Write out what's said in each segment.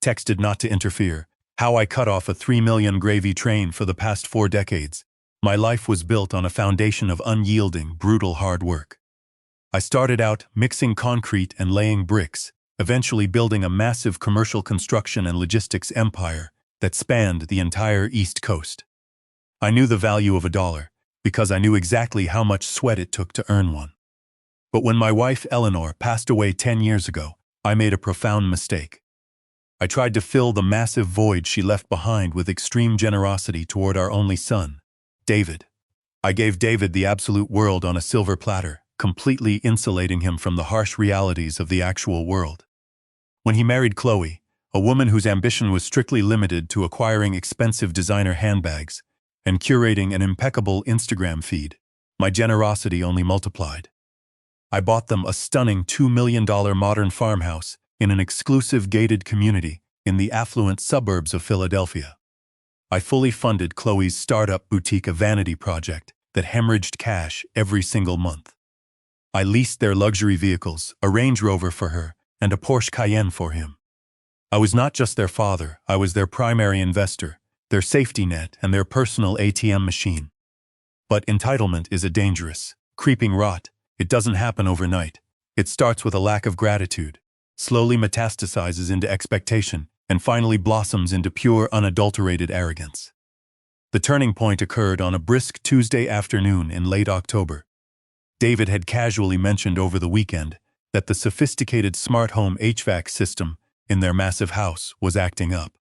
texted not to interfere. How I cut off a 3 million gravy train for the past 4 decades. My life was built on a foundation of unyielding, brutal hard work. I started out mixing concrete and laying bricks, eventually building a massive commercial construction and logistics empire that spanned the entire East Coast. I knew the value of a dollar, because I knew exactly how much sweat it took to earn one. But when my wife Eleanor passed away 10 years ago, I made a profound mistake. I tried to fill the massive void she left behind with extreme generosity toward our only son, David. I gave David the absolute world on a silver platter, completely insulating him from the harsh realities of the actual world. When he married Chloe, a woman whose ambition was strictly limited to acquiring expensive designer handbags and curating an impeccable Instagram feed, my generosity only multiplied. I bought them a stunning $2 million modern farmhouse in an exclusive gated community in the affluent suburbs of Philadelphia. I fully funded Chloe's startup boutique, a vanity project that hemorrhaged cash every single month. I leased their luxury vehicles, a Range Rover for her and a Porsche Cayenne for him. I was not just their father, I was their primary investor, their safety net, and their personal ATM machine. But entitlement is a dangerous, creeping rot. It doesn't happen overnight. It starts with a lack of gratitude, slowly metastasizes into expectation, and finally blossoms into pure, unadulterated arrogance. The turning point occurred on a brisk Tuesday afternoon in late October. David had casually mentioned over the weekend that the sophisticated smart home HVAC system in their massive house was acting up.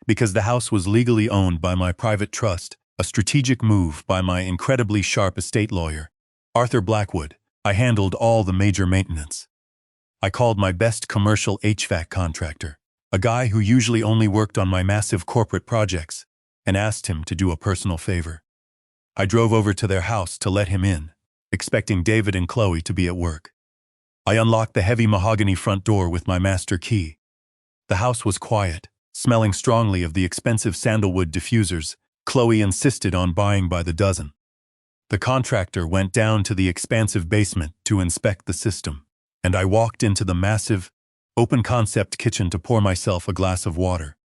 Because the house was legally owned by my private trust, a strategic move by my incredibly sharp estate lawyer, Arthur Blackwood, I handled all the major maintenance. I called my best commercial HVAC contractor, a guy who usually only worked on my massive corporate projects, and asked him to do a personal favor. I drove over to their house to let him in, expecting David and Chloe to be at work. I unlocked the heavy mahogany front door with my master key. The house was quiet, smelling strongly of the expensive sandalwood diffusers Chloe insisted on buying by the dozen. The contractor went down to the expansive basement to inspect the system, and I walked into the massive, open-concept kitchen to pour myself a glass of water.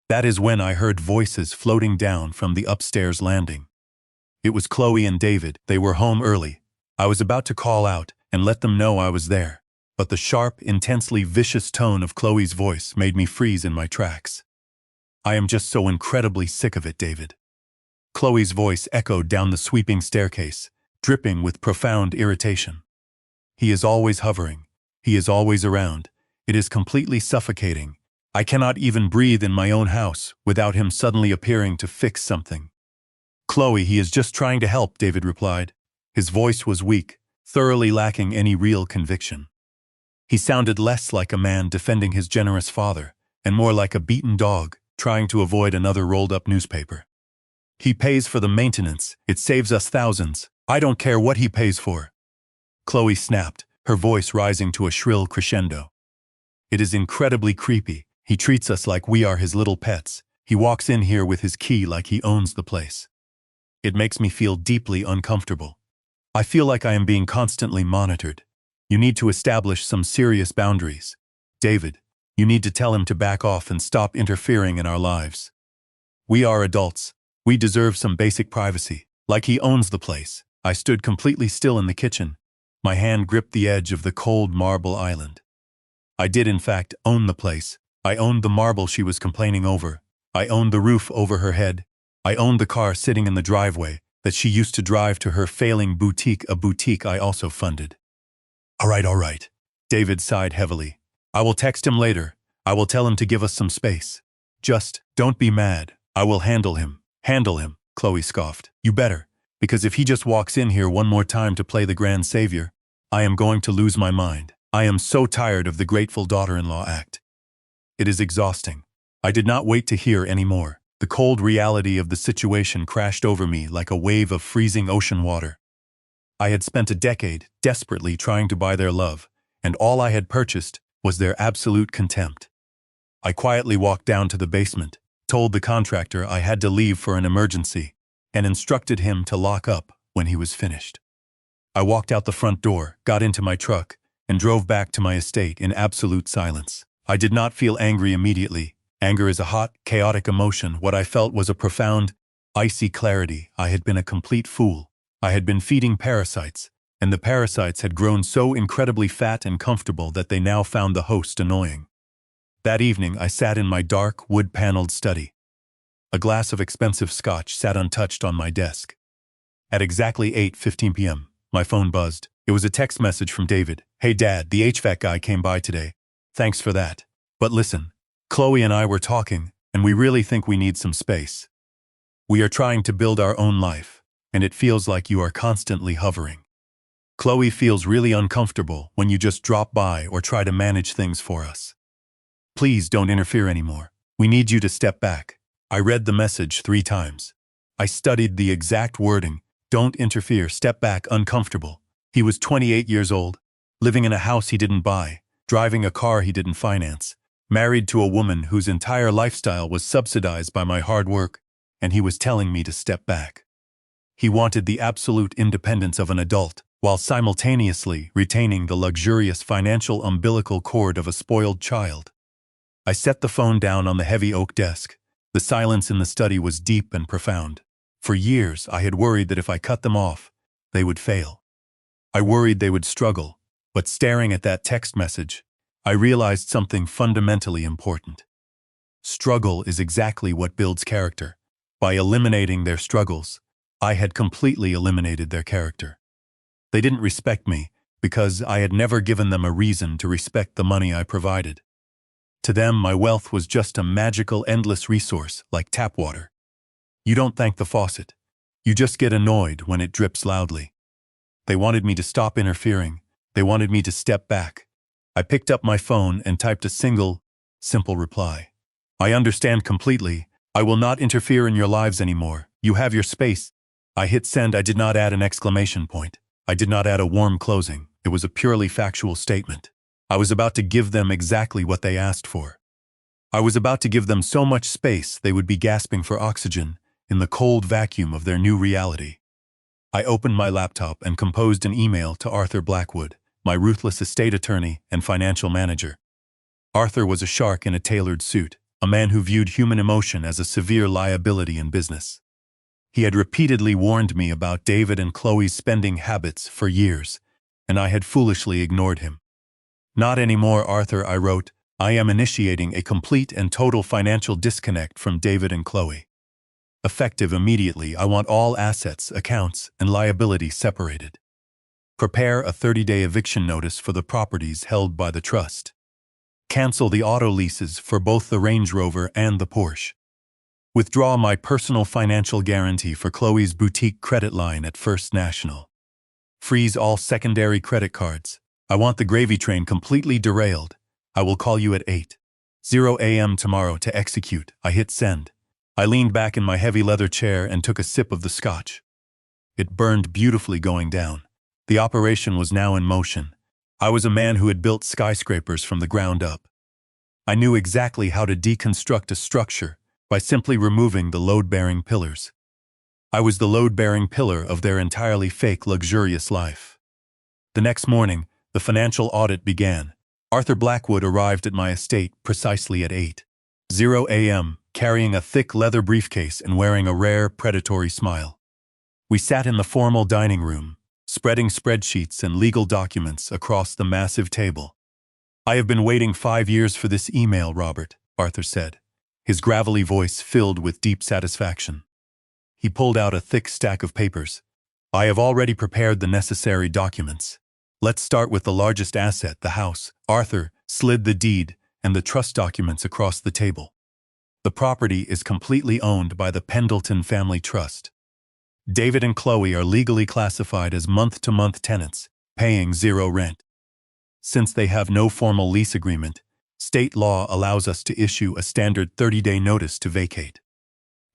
That is when I heard voices floating down from the upstairs landing. It was Chloe and David. They were home early. I was about to call out and let them know I was there, but the sharp, intensely vicious tone of Chloe's voice made me freeze in my tracks. "I am just so incredibly sick of it, David." Chloe's voice echoed down the sweeping staircase, dripping with profound irritation. "He is always hovering. He is always around. It is completely suffocating. I cannot even breathe in my own house without him suddenly appearing to fix something." "Chloe, he is just trying to help," David replied. His voice was weak, thoroughly lacking any real conviction. He sounded less like a man defending his generous father, and more like a beaten dog trying to avoid another rolled-up newspaper. "He pays for the maintenance. It saves us thousands. I don't care what he pays for." Chloe snapped, her voice rising to a shrill crescendo. "It is incredibly creepy. He treats us like we are his little pets. He walks in here with his key like he owns the place. It makes me feel deeply uncomfortable. I feel like I am being constantly monitored. You need to establish some serious boundaries. David, you need to tell him to back off and stop interfering in our lives. We are adults. We deserve some basic privacy, like he owns the place." I stood completely still in the kitchen. My hand gripped the edge of the cold marble island. I did in fact own the place. I owned the marble she was complaining over. I owned the roof over her head. I owned the car sitting in the driveway that she used to drive to her failing boutique, a boutique I also funded. All right. David sighed heavily. "I will text him later. I will tell him to give us some space. Just don't be mad. I will handle him." "Handle him," Chloe scoffed. "You better, because if he just walks in here one more time to play the grand savior, I am going to lose my mind. I am so tired of the grateful daughter-in-law act. It is exhausting." I did not wait to hear any more. The cold reality of the situation crashed over me like a wave of freezing ocean water. I had spent a decade desperately trying to buy their love, and all I had purchased was their absolute contempt. I quietly walked down to the basement, told the contractor I had to leave for an emergency, and instructed him to lock up when he was finished. I walked out the front door, got into my truck, and drove back to my estate in absolute silence. I did not feel angry immediately. Anger is a hot, chaotic emotion. What I felt was a profound, icy clarity. I had been a complete fool. I had been feeding parasites, and the parasites had grown so incredibly fat and comfortable that they now found the host annoying. That evening, I sat in my dark, wood-paneled study. A glass of expensive scotch sat untouched on my desk. At exactly 8:15 p.m., my phone buzzed. It was a text message from David. "Hey Dad, the HVAC guy came by today. Thanks for that. But listen, Chloe and I were talking, and we really think we need some space. We are trying to build our own life, and it feels like you are constantly hovering. Chloe feels really uncomfortable when you just drop by or try to manage things for us. Please don't interfere anymore. We need you to step back." I read the message 3 times. I studied the exact wording. Don't interfere, step back, uncomfortable. He was 28 years old, living in a house he didn't buy, driving a car he didn't finance, married to a woman whose entire lifestyle was subsidized by my hard work, and he was telling me to step back. He wanted the absolute independence of an adult, while simultaneously retaining the luxurious financial umbilical cord of a spoiled child. I set the phone down on the heavy oak desk. The silence in the study was deep and profound. For years, I had worried that if I cut them off, they would fail. I worried they would struggle, but staring at that text message, I realized something fundamentally important. Struggle is exactly what builds character. By eliminating their struggles, I had completely eliminated their character. They didn't respect me because I had never given them a reason to respect the money I provided. To them, my wealth was just a magical, endless resource like tap water. You don't thank the faucet. You just get annoyed when it drips loudly. They wanted me to stop interfering. They wanted me to step back. I picked up my phone and typed a simple reply. "I understand completely. I will not interfere in your lives anymore. You have your space." I hit send. I did not add an exclamation point. I did not add a warm closing. It was a purely factual statement. I was about to give them exactly what they asked for. I was about to give them so much space they would be gasping for oxygen in the cold vacuum of their new reality. I opened my laptop and composed an email to Arthur Blackwood, my ruthless estate attorney and financial manager. Arthur was a shark in a tailored suit, a man who viewed human emotion as a severe liability in business. He had repeatedly warned me about David and Chloe's spending habits for years, and I had foolishly ignored him. "Not anymore, Arthur," I wrote. "I am initiating a complete and total financial disconnect from David and Chloe. Effective immediately, I want all assets, accounts, and liabilities separated. Prepare a 30-day eviction notice for the properties held by the trust. Cancel the auto leases for both the Range Rover and the Porsche. Withdraw my personal financial guarantee for Chloe's boutique credit line at First National. Freeze all secondary credit cards. I want the gravy train completely derailed. I will call you at 8:00 a.m. tomorrow to execute." I hit send. I leaned back in my heavy leather chair and took a sip of the scotch. It burned beautifully going down. The operation was now in motion. I was a man who had built skyscrapers from the ground up. I knew exactly how to deconstruct a structure by simply removing the load-bearing pillars. I was the load-bearing pillar of their entirely fake, luxurious life. The next morning, the financial audit began. Arthur Blackwood arrived at my estate precisely at 8:00 a.m., carrying a thick leather briefcase and wearing a rare, predatory smile. We sat in the formal dining room, spreading spreadsheets and legal documents across the massive table. "I have been waiting 5 years for this email, Robert," Arthur said, his gravelly voice filled with deep satisfaction. He pulled out a thick stack of papers. "I have already prepared the necessary documents. Let's start with the largest asset, the house." Arthur slid the deed and the trust documents across the table. "The property is completely owned by the Pendleton Family Trust. David and Chloe are legally classified as month-to-month tenants, paying 0 rent. Since they have no formal lease agreement, state law allows us to issue a standard 30-day notice to vacate.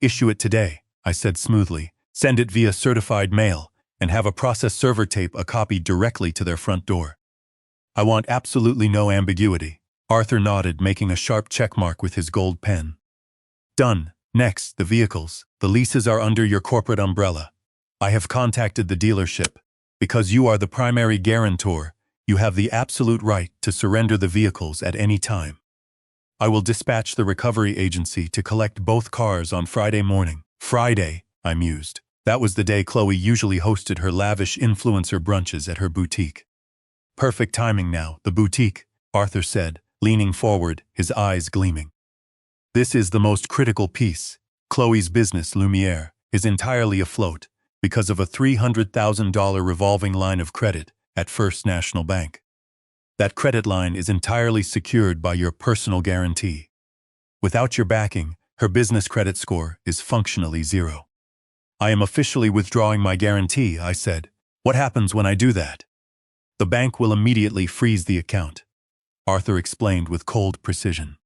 Issue it today," I said smoothly. "Send it via certified mail and have a process server tape a copy directly to their front door. I want absolutely no ambiguity." Arthur nodded, making a sharp checkmark with his gold pen. "Done. Next, the vehicles. The leases are under your corporate umbrella. I have contacted the dealership. Because you are the primary guarantor, you have the absolute right to surrender the vehicles at any time. I will dispatch the recovery agency to collect both cars on Friday morning. Friday, I mused. That was the day Chloe usually hosted her lavish influencer brunches at her boutique. Perfect timing now, the boutique, Arthur said, leaning forward, his eyes gleaming. This is the most critical piece. Chloe's business, Lumiere, is entirely afloat because of a $300,000 revolving line of credit at First National Bank. That credit line is entirely secured by your personal guarantee. Without your backing, her business credit score is functionally zero. I am officially withdrawing my guarantee, I said. What happens when I do that? The bank will immediately freeze the account, Arthur explained with cold precision.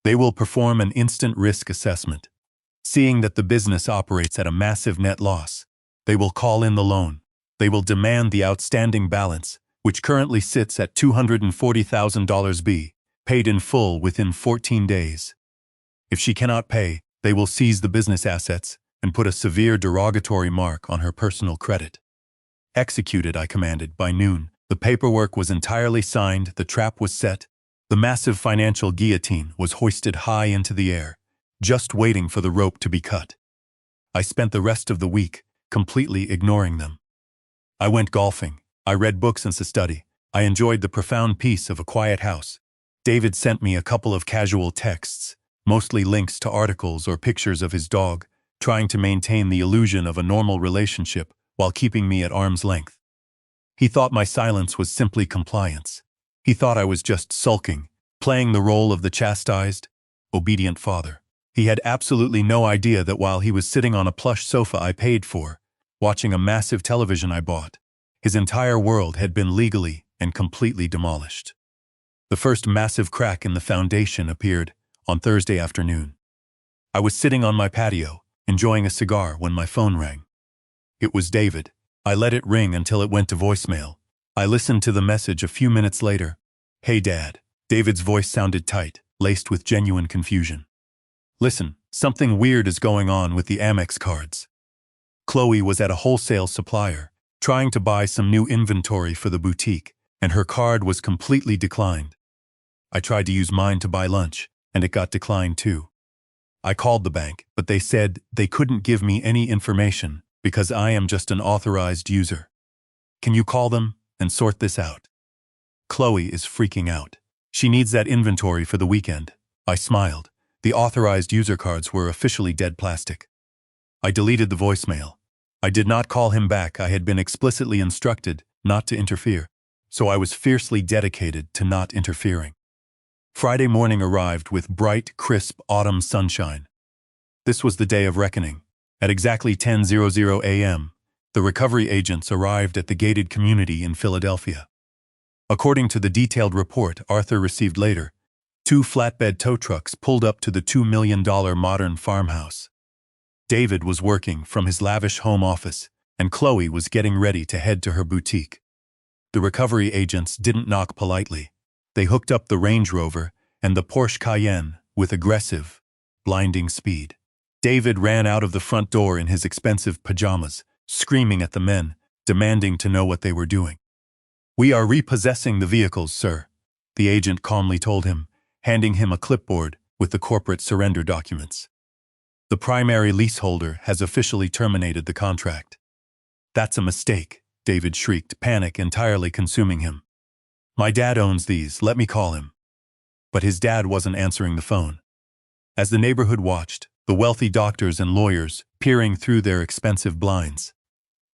They will perform an instant risk assessment. Seeing that the business operates at a massive net loss, they will call in the loan. They will demand the outstanding balance, which currently sits at $240,000 be paid in full within 14 days. If she cannot pay, they will seize the business assets and put a severe derogatory mark on her personal credit. Executed, I commanded, by noon. The paperwork was entirely signed, the trap was set, the massive financial guillotine was hoisted high into the air, just waiting for the rope to be cut. I spent the rest of the week completely ignoring them. I went golfing. I read books and study. I enjoyed the profound peace of a quiet house. David sent me a couple of casual texts, mostly links to articles or pictures of his dog, trying to maintain the illusion of a normal relationship while keeping me at arm's length. He thought my silence was simply compliance. He thought I was just sulking, playing the role of the chastised, obedient father. He had absolutely no idea that while he was sitting on a plush sofa I paid for, watching a massive television I bought, his entire world had been legally and completely demolished. The first massive crack in the foundation appeared on Thursday afternoon. I was sitting on my patio, enjoying a cigar when my phone rang. It was David. I let it ring until it went to voicemail. I listened to the message a few minutes later. Hey, Dad. David's voice sounded tight, laced with genuine confusion. Listen, something weird is going on with the Amex cards. Chloe was at a wholesale supplier, trying to buy some new inventory for the boutique, and her card was completely declined. I tried to use mine to buy lunch, and it got declined too. I called the bank, but they said they couldn't give me any information because I am just an authorized user. Can you call them and sort this out? Chloe is freaking out. She needs that inventory for the weekend. I smiled. The authorized user cards were officially dead plastic. I deleted the voicemail. I did not call him back. I had been explicitly instructed not to interfere, so I was fiercely dedicated to not interfering. Friday morning arrived with bright, crisp autumn sunshine. This was the day of reckoning. At exactly 10:00 a.m., the recovery agents arrived at the gated community in Philadelphia. According to the detailed report Arthur received later, 2 flatbed tow trucks pulled up to the $2 million modern farmhouse. David was working from his lavish home office, and Chloe was getting ready to head to her boutique. The recovery agents didn't knock politely. They hooked up the Range Rover and the Porsche Cayenne with aggressive, blinding speed. David ran out of the front door in his expensive pajamas, screaming at the men, demanding to know what they were doing. We are repossessing the vehicles, sir, the agent calmly told him, handing him a clipboard with the corporate surrender documents. The primary leaseholder has officially terminated the contract. That's a mistake, David shrieked, panic entirely consuming him. My dad owns these, let me call him. But his dad wasn't answering the phone. As the neighborhood watched, the wealthy doctors and lawyers peering through their expensive blinds,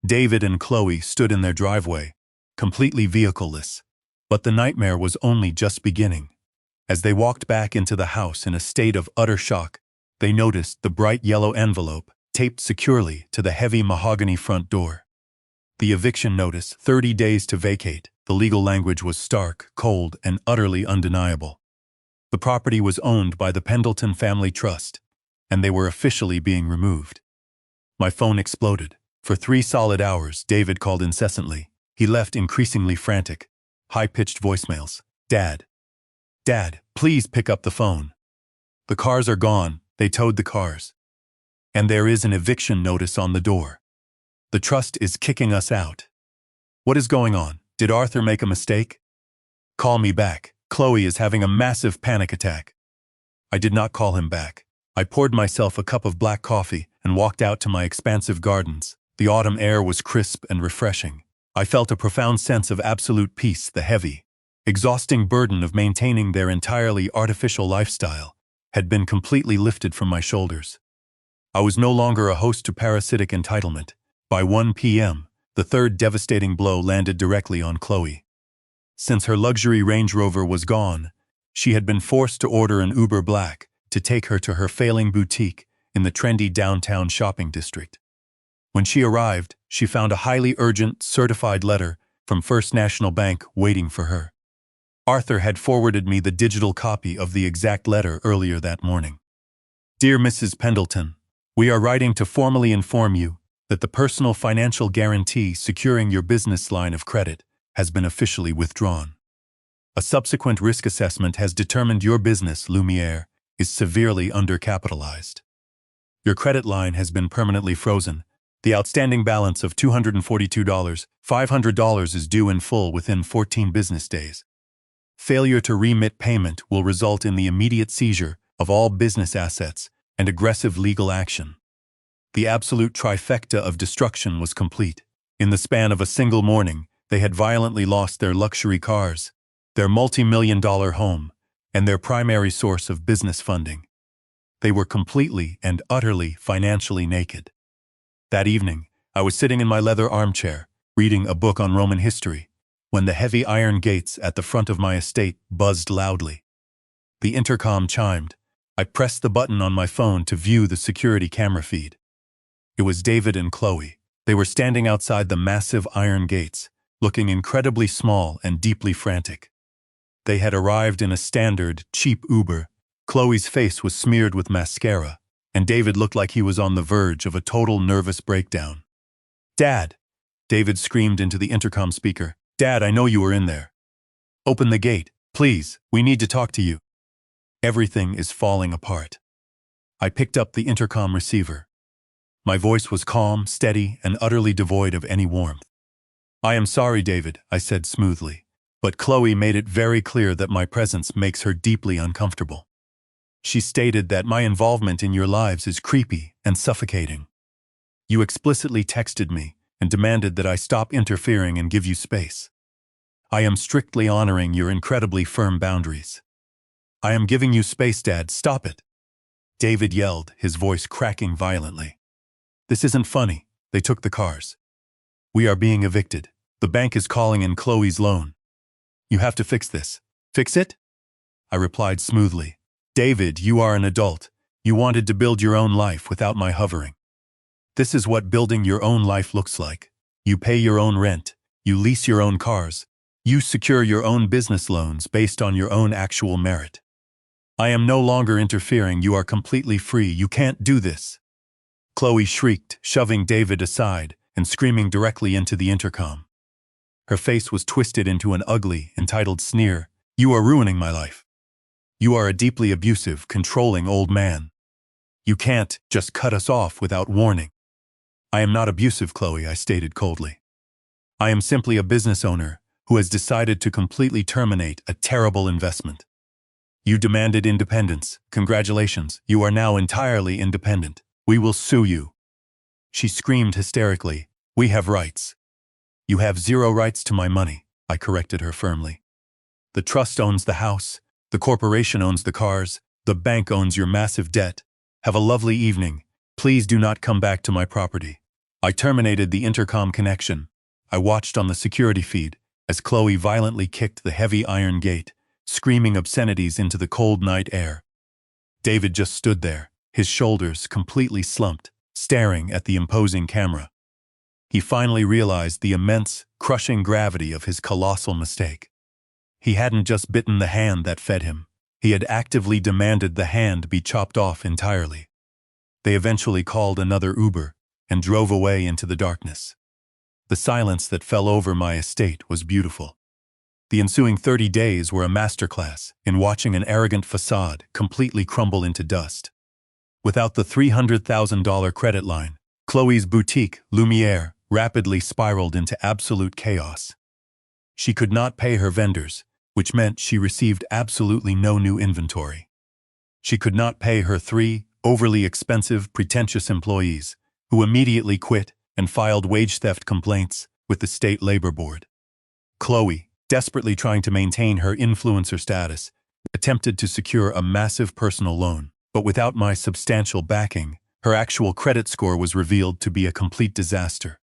David and Chloe stood in their driveway, completely vehicleless. But the nightmare was only just beginning. As they walked back into the house in a state of utter shock, they noticed the bright yellow envelope taped securely to the heavy mahogany front door. The eviction notice, 30 days to vacate. The legal language was stark, cold, and utterly undeniable. The property was owned by the Pendleton Family Trust, and they were officially being removed. My phone exploded. For 3 solid hours, David called incessantly. He left increasingly frantic, high-pitched voicemails. Dad. Dad, please pick up the phone. The cars are gone. They towed the cars. And there is an eviction notice on the door. The trust is kicking us out. What is going on? Did Arthur make a mistake? Call me back. Chloe is having a massive panic attack. I did not call him back. I poured myself a cup of black coffee and walked out to my expansive gardens. The autumn air was crisp and refreshing. I felt a profound sense of absolute peace. The heavy, exhausting burden of maintaining their entirely artificial lifestyle had been completely lifted from my shoulders. I was no longer a host to parasitic entitlement. By 1 p.m., the third devastating blow landed directly on Chloe. Since her luxury Range Rover was gone, she had been forced to order an Uber Black to take her to her failing boutique in the trendy downtown shopping district. When she arrived, she found a highly urgent, certified letter from First National Bank waiting for her. Arthur had forwarded me the digital copy of the exact letter earlier that morning. Dear Mrs. Pendleton, we are writing to formally inform you that the personal financial guarantee securing your business line of credit has been officially withdrawn. A subsequent risk assessment has determined your business, Lumiere, is severely undercapitalized. Your credit line has been permanently frozen. The outstanding balance of $242,500 is due in full within 14 business days. Failure to remit payment will result in the immediate seizure of all business assets and aggressive legal action. The absolute trifecta of destruction was complete. In the span of a single morning, they had violently lost their luxury cars, their multi-million-dollar home, and their primary source of business funding. They were completely and utterly financially naked. That evening, I was sitting in my leather armchair, reading a book on Roman history, when the heavy iron gates at the front of my estate buzzed loudly. The intercom chimed. I pressed the button on my phone to view the security camera feed. It was David and Chloe. They were standing outside the massive iron gates, looking incredibly small and deeply frantic. They had arrived in a standard, cheap Uber. Chloe's face was smeared with mascara, and David looked like he was on the verge of a total nervous breakdown. Dad! David screamed into the intercom speaker. Dad, I know you were in there. Open the gate, please, we need to talk to you. Everything is falling apart. I picked up the intercom receiver. My voice was calm, steady, and utterly devoid of any warmth. I am sorry, David, I said smoothly, but Chloe made it very clear that my presence makes her deeply uncomfortable. She stated that my involvement in your lives is creepy and suffocating. You explicitly texted me and demanded that I stop interfering and give you space. I am strictly honoring your incredibly firm boundaries. I am giving you space, Dad, stop it. David yelled, his voice cracking violently. This isn't funny, they took the cars. We are being evicted. The bank is calling in Chloe's loan. You have to fix this. Fix it? I replied smoothly. David, you are an adult. You wanted to build your own life without my hovering. This is what building your own life looks like. You pay your own rent. You lease your own cars. You secure your own business loans based on your own actual merit. I am no longer interfering. You are completely free. You can't do this. Chloe shrieked, shoving David aside and screaming directly into the intercom. Her face was twisted into an ugly, entitled sneer. You are ruining my life. You are a deeply abusive, controlling old man. You can't just cut us off without warning. I am not abusive, Chloe, I stated coldly. I am simply a business owner who has decided to completely terminate a terrible investment. You demanded independence. Congratulations, you are now entirely independent. We will sue you. She screamed hysterically. We have rights. You have zero rights to my money, I corrected her firmly. The trust owns the house, the corporation owns the cars, the bank owns your massive debt. Have a lovely evening. Please do not come back to my property. I terminated the intercom connection. I watched on the security feed as Chloe violently kicked the heavy iron gate, screaming obscenities into the cold night air. David just stood there, his shoulders completely slumped, staring at the imposing camera. He finally realized the immense, crushing gravity of his colossal mistake. He hadn't just bitten the hand that fed him. He had actively demanded the hand be chopped off entirely. They eventually called another Uber and drove away into the darkness. The silence that fell over my estate was beautiful. The ensuing 30 days were a masterclass in watching an arrogant facade completely crumble into dust. Without the $300,000 credit line, Chloe's boutique, Lumiere, rapidly spiraled into absolute chaos. She could not pay her vendors, which meant she received absolutely no new inventory. She could not pay her 3 overly expensive, pretentious employees, who immediately quit and filed wage theft complaints with the state labor board. Chloe, desperately trying to maintain her influencer status, attempted to secure a massive personal loan, but without my substantial backing, her actual credit score was revealed to be a complete disaster.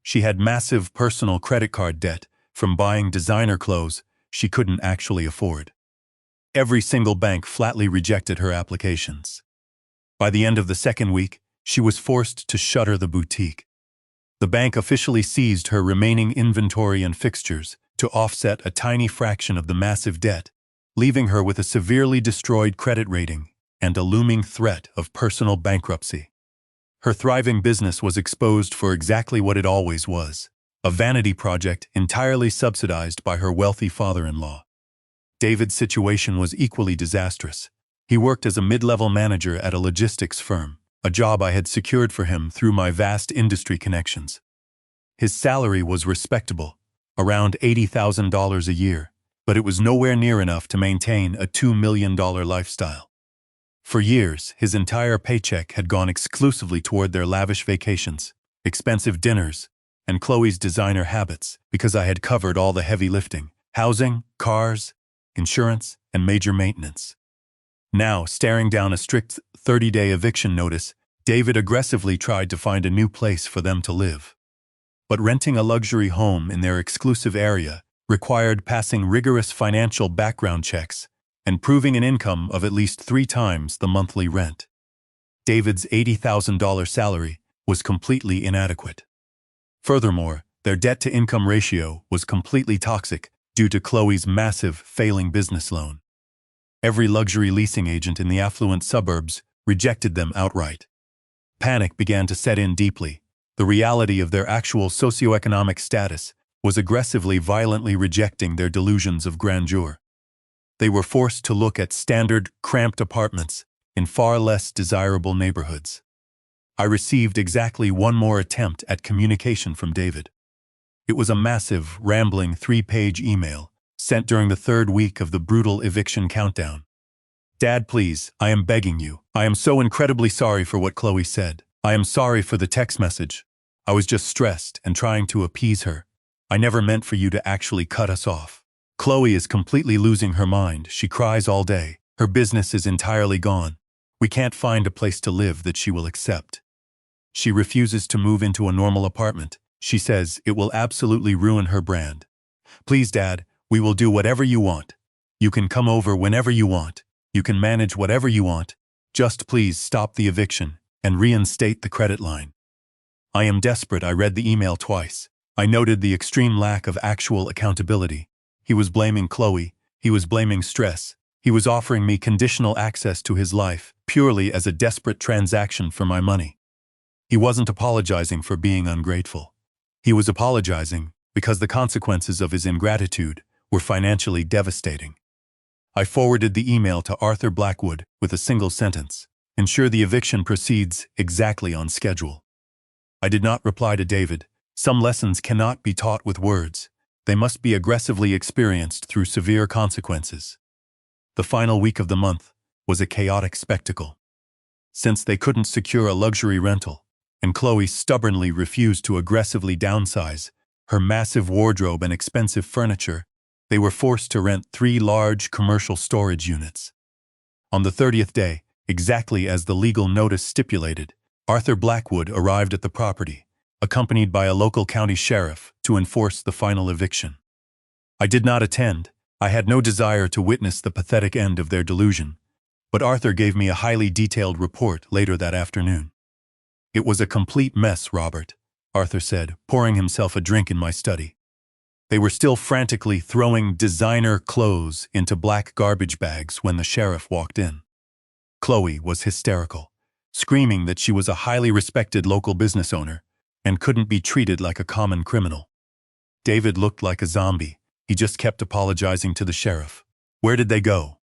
She had massive personal credit card debt from buying designer clothes she couldn't actually afford. Every single bank flatly rejected her applications. By the end of the second week, she was forced to shutter the boutique. The bank officially seized her remaining inventory and fixtures to offset a tiny fraction of the massive debt, leaving her with a severely destroyed credit rating and a looming threat of personal bankruptcy. Her thriving business was exposed for exactly what it always was, a vanity project entirely subsidized by her wealthy father-in-law. David's situation was equally disastrous. He worked as a mid-level manager at a logistics firm, a job I had secured for him through my vast industry connections. His salary was respectable, around $80,000 a year, but it was nowhere near enough to maintain a $2 million lifestyle. For years, his entire paycheck had gone exclusively toward their lavish vacations, expensive dinners, and Chloe's designer habits because I had covered all the heavy lifting: housing, cars, insurance, and major maintenance. Now, staring down a strict 30-day eviction notice, David aggressively tried to find a new place for them to live. But renting a luxury home in their exclusive area required passing rigorous financial background checks and proving an income of at least 3 times the monthly rent. David's $80,000 salary was completely inadequate. Furthermore, their debt-to-income ratio was completely toxic due to Chloe's massive failing business loan. Every luxury leasing agent in the affluent suburbs rejected them outright. Panic began to set in deeply. The reality of their actual socioeconomic status was aggressively, violently rejecting their delusions of grandeur. They were forced to look at standard, cramped apartments in far less desirable neighborhoods. I received exactly one more attempt at communication from David. It was a massive, rambling 3-page email sent during the 3rd week of the brutal eviction countdown. "Dad, please, I am begging you. I am so incredibly sorry for what Chloe said. I am sorry for the text message. I was just stressed and trying to appease her. I never meant for you to actually cut us off. Chloe is completely losing her mind. She cries all day. Her business is entirely gone. We can't find a place to live that she will accept. She refuses to move into a normal apartment. She says it will absolutely ruin her brand. Please, Dad, we will do whatever you want. You can come over whenever you want. You can manage whatever you want. Just please stop the eviction and reinstate the credit line." I am desperate. I read the email twice. I noted the extreme lack of actual accountability. He was blaming Chloe. He was blaming stress. He was offering me conditional access to his life purely as a desperate transaction for my money. He wasn't apologizing for being ungrateful. He was apologizing because the consequences of his ingratitude were financially devastating. I forwarded the email to Arthur Blackwood with a single sentence: "Ensure the eviction proceeds exactly on schedule." I did not reply to David. Some lessons cannot be taught with words. They must be aggressively experienced through severe consequences. The final week of the month was a chaotic spectacle. Since they couldn't secure a luxury rental, and Chloe stubbornly refused to aggressively downsize her massive wardrobe and expensive furniture, they were forced to rent 3 large commercial storage units. On the 30th day, exactly as the legal notice stipulated, Arthur Blackwood arrived at the property, accompanied by a local county sheriff to enforce the final eviction. I did not attend. I had no desire to witness the pathetic end of their delusion, but Arthur gave me a highly detailed report later that afternoon. "It was a complete mess, Robert," Arthur said, pouring himself a drink in my study. They were still frantically throwing designer clothes into black garbage bags when the sheriff walked in. Chloe was hysterical, screaming that she was a highly respected local business owner and couldn't be treated like a common criminal. David looked like a zombie. He just kept apologizing to the sheriff. "Where did they go?"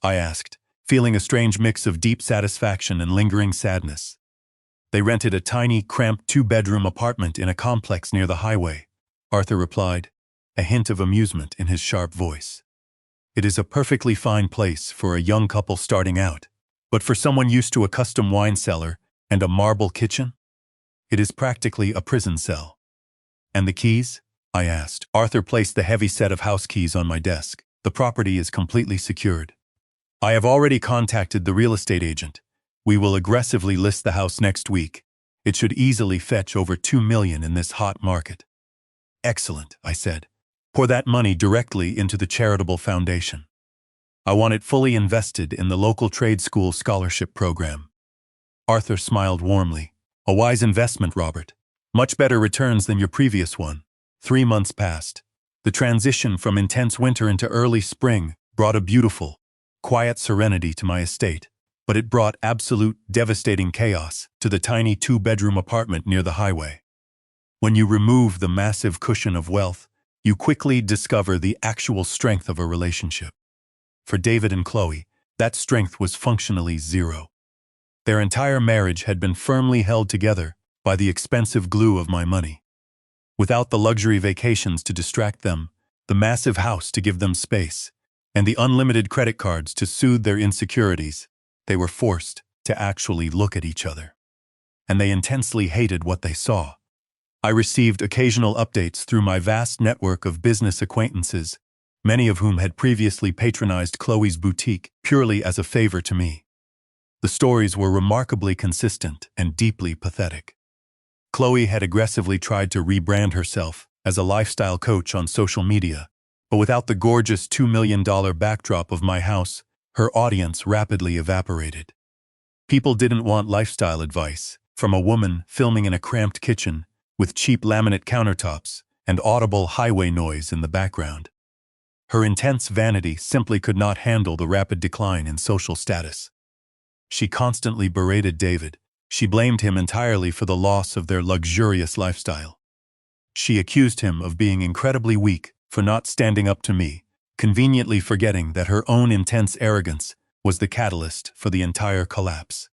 I asked, feeling a strange mix of deep satisfaction and lingering sadness. "They rented a tiny, cramped 2-bedroom apartment in a complex near the highway," Arthur replied, a hint of amusement in his sharp voice. It is a perfectly fine place for a young couple starting out. But for someone used to a custom wine cellar and a marble kitchen, it is practically a prison cell. And the keys? I asked. Arthur placed the heavy set of house keys on my desk. The property is completely secured. I have already contacted the real estate agent. We will aggressively list the house next week. It should easily fetch over $2 million in this hot market. Excellent, I said. Pour that money directly into the charitable foundation. I want it fully invested in the local trade school scholarship program. Arthur smiled warmly. A wise investment, Robert. Much better returns than your previous one. 3 months passed. The transition from intense winter into early spring brought a beautiful, quiet serenity to my estate, but it brought absolute, devastating chaos to the tiny 2-bedroom apartment near the highway. When you remove the massive cushion of wealth, you quickly discover the actual strength of a relationship. For David and Chloe, that strength was functionally zero. Their entire marriage had been firmly held together by the expensive glue of my money. Without the luxury vacations to distract them, the massive house to give them space, and the unlimited credit cards to soothe their insecurities, they were forced to actually look at each other. And they intensely hated what they saw. I received occasional updates through my vast network of business acquaintances, many of whom had previously patronized Chloe's boutique purely as a favor to me. The stories were remarkably consistent and deeply pathetic. Chloe had aggressively tried to rebrand herself as a lifestyle coach on social media, but without the gorgeous $2 million backdrop of my house, her audience rapidly evaporated. People didn't want lifestyle advice from a woman filming in a cramped kitchen with cheap laminate countertops and audible highway noise in the background. Her intense vanity simply could not handle the rapid decline in social status. She constantly berated David. She blamed him entirely for the loss of their luxurious lifestyle. She accused him of being incredibly weak for not standing up to me, conveniently forgetting that her own intense arrogance was the catalyst for the entire collapse.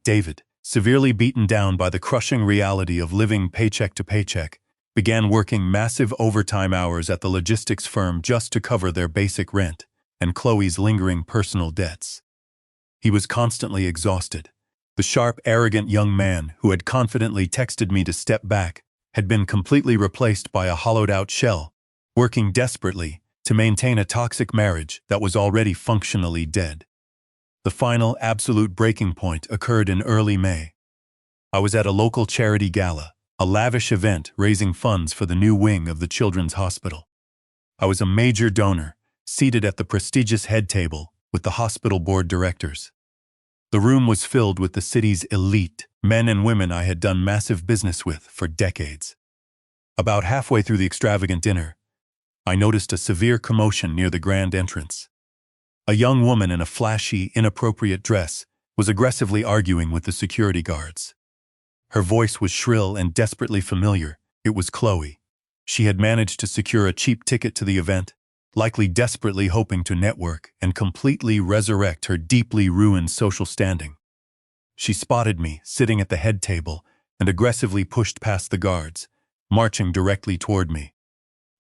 David, severely beaten down by the crushing reality of living paycheck to paycheck, began working massive overtime hours at the logistics firm just to cover their basic rent and Chloe's lingering personal debts. He was constantly exhausted. The sharp, arrogant young man who had confidently texted me to step back had been completely replaced by a hollowed-out shell, working desperately to maintain a toxic marriage that was already functionally dead. The final, absolute breaking point occurred in early May. I was at a local charity gala, a lavish event raising funds for the new wing of the Children's Hospital. I was a major donor, seated at the prestigious head table with the hospital board directors. The room was filled with the city's elite, men and women I had done massive business with for decades. About halfway through the extravagant dinner, I noticed a severe commotion near the grand entrance. A young woman in a flashy, inappropriate dress was aggressively arguing with the security guards. Her voice was shrill and desperately familiar. It was Chloe. She had managed to secure a cheap ticket to the event, likely desperately hoping to network and completely resurrect her deeply ruined social standing. She spotted me sitting at the head table and aggressively pushed past the guards, marching directly toward me.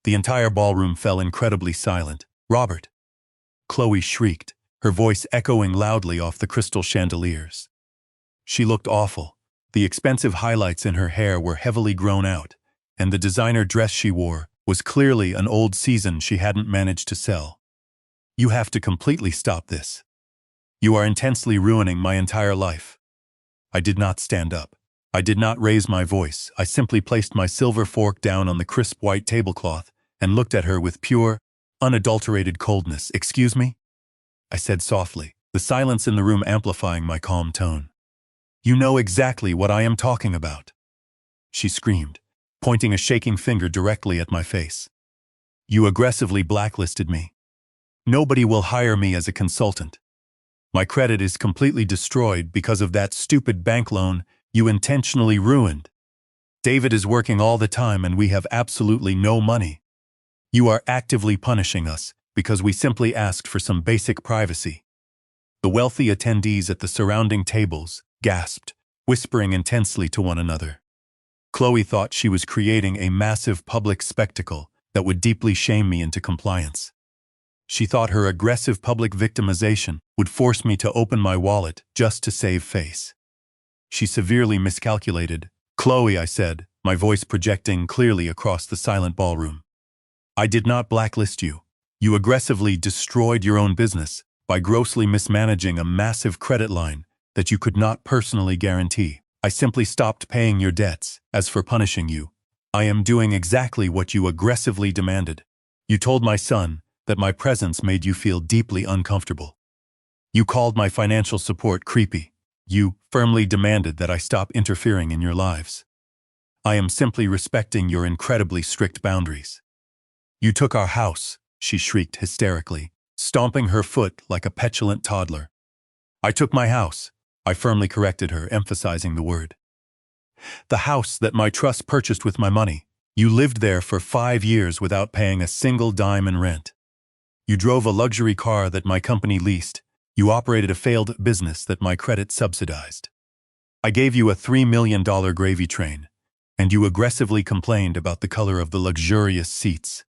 The entire ballroom fell incredibly silent. "Robert!" Chloe shrieked, her voice echoing loudly off the crystal chandeliers. She looked awful. The expensive highlights in her hair were heavily grown out, and the designer dress she wore was clearly an old season she hadn't managed to sell. "You have to completely stop this. You are intensely ruining my entire life." I did not stand up. I did not raise my voice. I simply placed my silver fork down on the crisp white tablecloth and looked at her with pure, unadulterated coldness. "Excuse me?" I said softly, the silence in the room amplifying my calm tone. "You know exactly what I am talking about," she screamed, pointing a shaking finger directly at my face. "You aggressively blacklisted me. Nobody will hire me as a consultant. My credit is completely destroyed because of that stupid bank loan you intentionally ruined. David is working all the time and we have absolutely no money. You are actively punishing us because we simply asked for some basic privacy." The wealthy attendees at the surrounding tables gasped, whispering intensely to one another. Chloe thought she was creating a massive public spectacle that would deeply shame me into compliance. She thought her aggressive public victimization would force me to open my wallet just to save face. She severely miscalculated. "Chloe," I said, my voice projecting clearly across the silent ballroom. "I did not blacklist you. You aggressively destroyed your own business by grossly mismanaging a massive credit line that you could not personally guarantee. I simply stopped paying your debts. As for punishing you, I am doing exactly what you aggressively demanded. You told my son that my presence made you feel deeply uncomfortable. You called my financial support creepy. You firmly demanded that I stop interfering in your lives. I am simply respecting your incredibly strict boundaries. You took our house," she shrieked hysterically, stomping her foot like a petulant toddler. "I took my house," I firmly corrected her, emphasizing the word. "The house that my trust purchased with my money. You lived there for 5 years without paying a single dime in rent. You drove a luxury car that my company leased. You operated a failed business that my credit subsidized. I gave you a $3 million gravy train, and you aggressively complained about the color of the luxurious seats.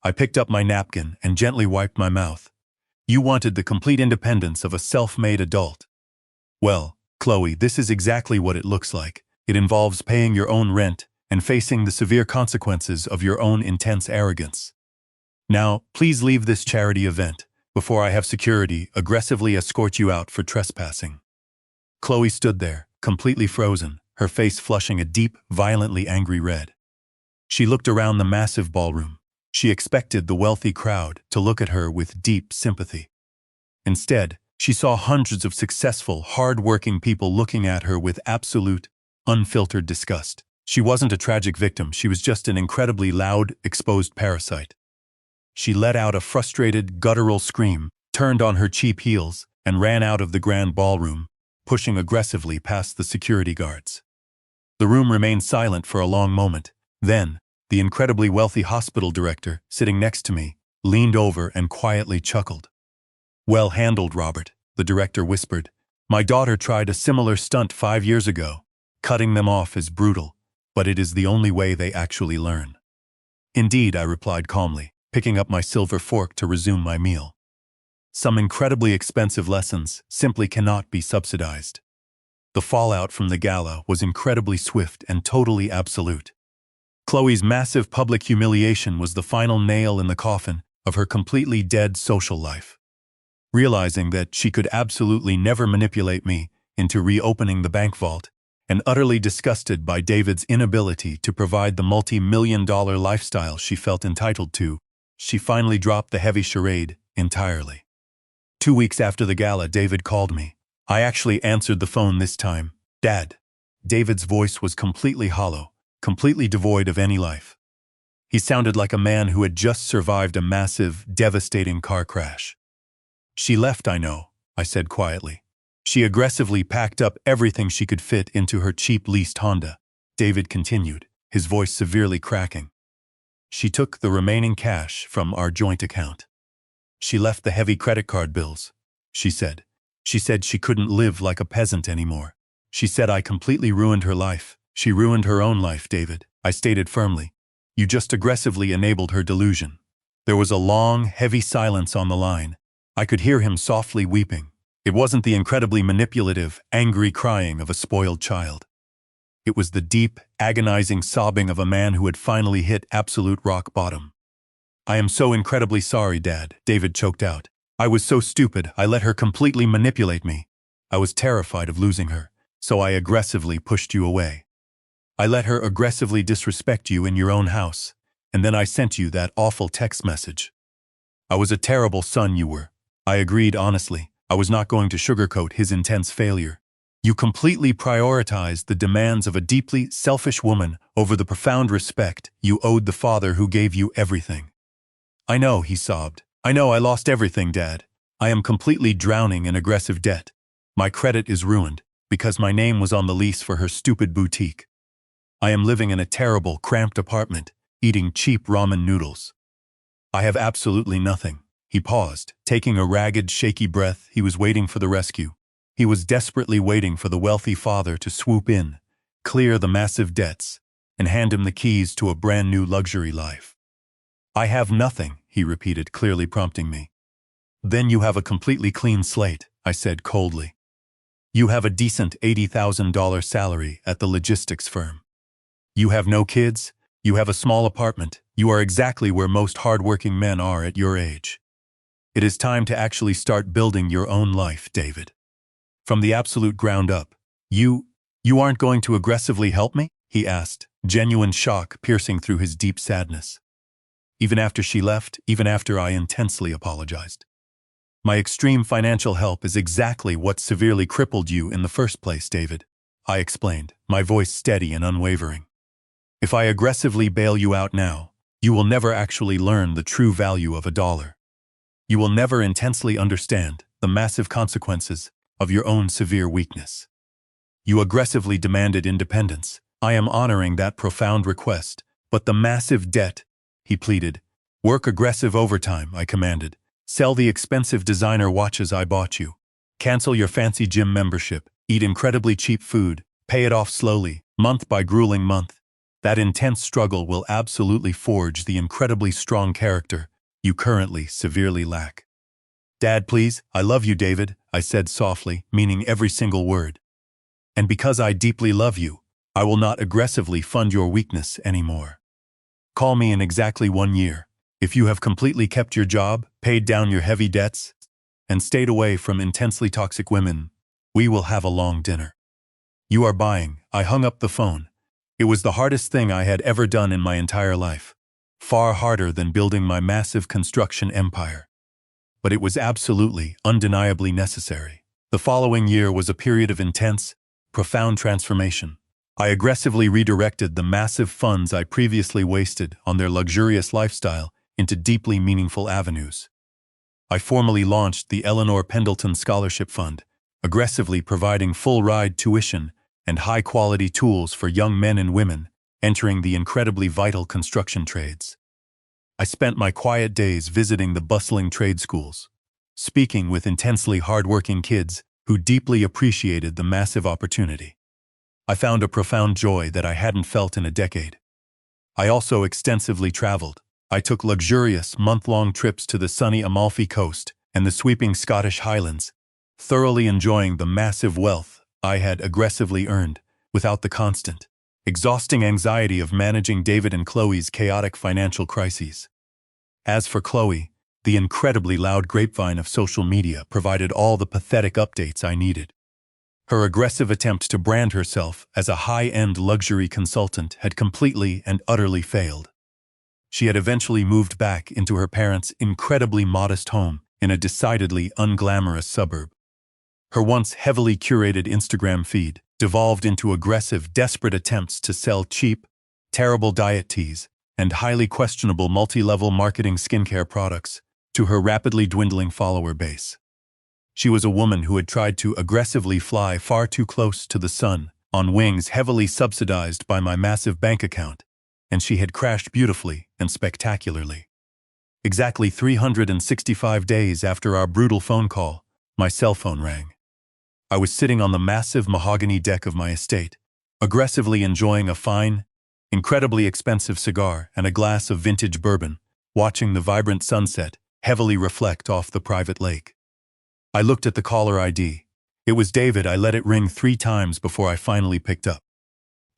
I picked up my napkin and gently wiped my mouth. You wanted the complete independence of a self-made adult. Well, Chloe, this is exactly what it looks like. It involves paying your own rent and facing the severe consequences of your own intense arrogance. Now, please leave this charity event before I have security aggressively escort you out for trespassing." Chloe stood there, completely frozen, her face flushing a deep, violently angry red. She looked around the massive ballroom. She expected the wealthy crowd to look at her with deep sympathy. Instead, she saw hundreds of successful, hard-working people looking at her with absolute, unfiltered disgust. She wasn't a tragic victim, she was just an incredibly loud, exposed parasite. She let out a frustrated, guttural scream, turned on her cheap heels, and ran out of the grand ballroom, pushing aggressively past the security guards. The room remained silent for a long moment. Then, the incredibly wealthy hospital director, sitting next to me, leaned over and quietly chuckled. "Well handled, Robert," the director whispered. "My daughter tried a similar stunt 5 years ago. Cutting them off is brutal, but it is the only way they actually learn." "Indeed," I replied calmly, picking up my silver fork to resume my meal. "Some incredibly expensive lessons simply cannot be subsidized." The fallout from the gala was incredibly swift and totally absolute. Chloe's massive public humiliation was the final nail in the coffin of her completely dead social life. Realizing that she could absolutely never manipulate me into reopening the bank vault, and utterly disgusted by David's inability to provide the multi-million-dollar lifestyle she felt entitled to, she finally dropped the heavy charade entirely. 2 weeks after the gala, David called me. I actually answered the phone this time. "Dad." David's voice was completely hollow, completely devoid of any life. He sounded like a man who had just survived a massive, devastating car crash. "She left, I know," I said quietly. "She aggressively packed up everything she could fit into her cheap leased Honda," David continued, his voice severely cracking. "She took the remaining cash from our joint account. She left the heavy credit card bills," she said. "She said she couldn't live like a peasant anymore. She said I completely ruined her life. She ruined her own life, David," I stated firmly. "You just aggressively enabled her delusion." There was a long, heavy silence on the line. I could hear him softly weeping. It wasn't the incredibly manipulative, angry crying of a spoiled child. It was the deep, agonizing sobbing of a man who had finally hit absolute rock bottom. "I am so incredibly sorry, Dad," David choked out. "I was so stupid, I let her completely manipulate me. I was terrified of losing her, so I aggressively pushed you away. I let her aggressively disrespect you in your own house, and then I sent you that awful text message. I was a terrible son, you were." I agreed honestly. I was not going to sugarcoat his intense failure. "You completely prioritized the demands of a deeply selfish woman over the profound respect you owed the father who gave you everything." "I know," he sobbed. "I know I lost everything, Dad. I am completely drowning in aggressive debt. My credit is ruined because my name was on the lease for her stupid boutique. I am living in a terrible, cramped apartment, eating cheap ramen noodles. I have absolutely nothing." He paused, taking a ragged, shaky breath. He was waiting for the rescue. He was desperately waiting for the wealthy father to swoop in, clear the massive debts, and hand him the keys to a brand new luxury life. "I have nothing," he repeated, clearly prompting me. Then you have a completely clean slate, I said coldly. You have a decent $80,000 salary at the logistics firm. You have no kids, you have a small apartment, you are exactly where most hardworking men are at your age. It is time to actually start building your own life, David. From the absolute ground up. You aren't going to aggressively help me? He asked, genuine shock piercing through his deep sadness. Even after she left, even after I intensely apologized. My extreme financial help is exactly what severely crippled you in the first place, David, I explained, my voice steady and unwavering. If I aggressively bail you out now, you will never actually learn the true value of a dollar. You will never intensely understand the massive consequences of your own severe weakness. You aggressively demanded independence. I am honoring that profound request, but the massive debt, he pleaded. Work aggressive overtime, I commanded. Sell the expensive designer watches I bought you. Cancel your fancy gym membership. Eat incredibly cheap food. Pay it off slowly, month by grueling month. That intense struggle will absolutely forge the incredibly strong character you currently severely lack. Dad, please, I love you, David, I said softly, meaning every single word. And because I deeply love you, I will not aggressively fund your weakness anymore. Call me in exactly 1 year. If you have completely kept your job, paid down your heavy debts, and stayed away from intensely toxic women, we will have a long dinner. You are buying. I hung up the phone. It was the hardest thing I had ever done in my entire life. Far harder than building my massive construction empire. But it was absolutely, undeniably necessary. The following year was a period of intense, profound transformation. I aggressively redirected the massive funds I previously wasted on their luxurious lifestyle into deeply meaningful avenues. I formally launched the Eleanor Pendleton Scholarship Fund, aggressively providing full-ride tuition and high-quality tools for young men and women entering the incredibly vital construction trades. I spent my quiet days visiting the bustling trade schools, speaking with intensely hardworking kids who deeply appreciated the massive opportunity. I found a profound joy that I hadn't felt in a decade. I also extensively traveled. I took luxurious, month-long trips to the sunny Amalfi Coast and the sweeping Scottish Highlands, thoroughly enjoying the massive wealth I had aggressively earned without the constant, exhausting anxiety of managing David and Chloe's chaotic financial crises. As for Chloe, the incredibly loud grapevine of social media provided all the pathetic updates I needed. Her aggressive attempt to brand herself as a high-end luxury consultant had completely and utterly failed. She had eventually moved back into her parents' incredibly modest home in a decidedly unglamorous suburb. Her once heavily curated Instagram feed devolved into aggressive, desperate attempts to sell cheap, terrible diet teas and highly questionable multi-level marketing skincare products to her rapidly dwindling follower base. She was a woman who had tried to aggressively fly far too close to the sun on wings heavily subsidized by my massive bank account, and she had crashed beautifully and spectacularly. Exactly 365 days after our brutal phone call, my cell phone rang. I was sitting on the massive mahogany deck of my estate, aggressively enjoying a fine, incredibly expensive cigar and a glass of vintage bourbon, watching the vibrant sunset heavily reflect off the private lake. I looked at the caller ID. It was David. I let it ring 3 times before I finally picked up.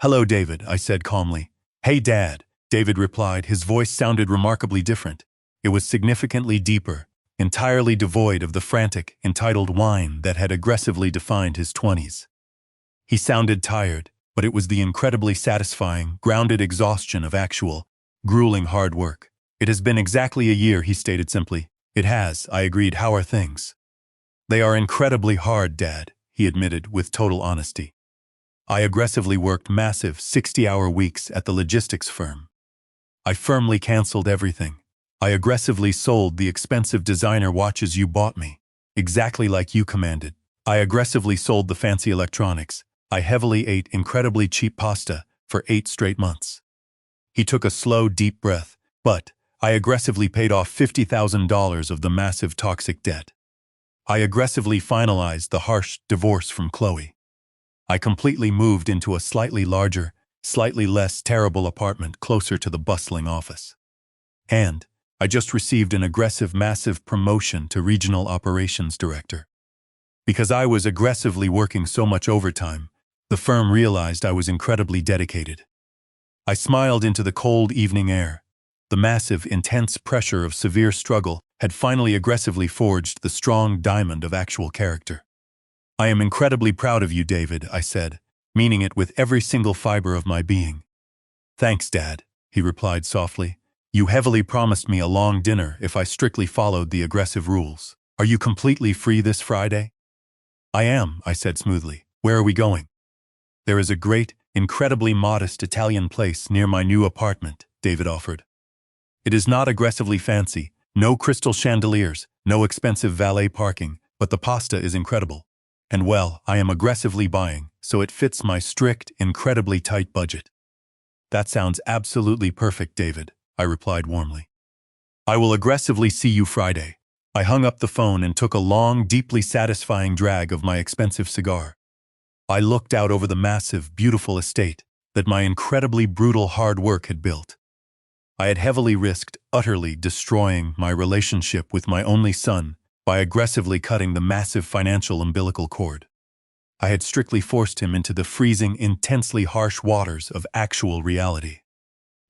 "Hello, David," I said calmly. "Hey, Dad," David replied. His voice sounded remarkably different. It was significantly deeper, entirely devoid of the frantic, entitled whine that had aggressively defined his 20s. He sounded tired, but it was the incredibly satisfying, grounded exhaustion of actual, grueling hard work. "It has been exactly a year," he stated simply. "It has," I agreed. "How are things?" "They are incredibly hard, Dad," he admitted with total honesty. I aggressively worked massive 60-hour weeks at the logistics firm. I firmly canceled everything. I aggressively sold the expensive designer watches you bought me, exactly like you commanded. I aggressively sold the fancy electronics. I heavily ate incredibly cheap pasta for 8 straight months. He took a slow, deep breath, but I aggressively paid off $50,000 of the massive toxic debt. I aggressively finalized the harsh divorce from Chloe. I completely moved into a slightly larger, slightly less terrible apartment closer to the bustling office. And I just received an aggressive, massive promotion to Regional Operations Director. Because I was aggressively working so much overtime, the firm realized I was incredibly dedicated. I smiled into the cold evening air. The massive, intense pressure of severe struggle had finally aggressively forged the strong diamond of actual character. I am incredibly proud of you, David, I said, meaning it with every single fiber of my being. Thanks, Dad, he replied softly. You heavily promised me a long dinner if I strictly followed the aggressive rules. Are you completely free this Friday? I am, I said smoothly. Where are we going? There is a great, incredibly modest Italian place near my new apartment, David offered. It is not aggressively fancy, no crystal chandeliers, no expensive valet parking, but the pasta is incredible. And well, I am aggressively buying, so it fits my strict, incredibly tight budget. That sounds absolutely perfect, David, I replied warmly. I will aggressively see you Friday. I hung up the phone and took a long, deeply satisfying drag of my expensive cigar. I looked out over the massive, beautiful estate that my incredibly brutal hard work had built. I had heavily risked utterly destroying my relationship with my only son by aggressively cutting the massive financial umbilical cord. I had strictly forced him into the freezing, intensely harsh waters of actual reality.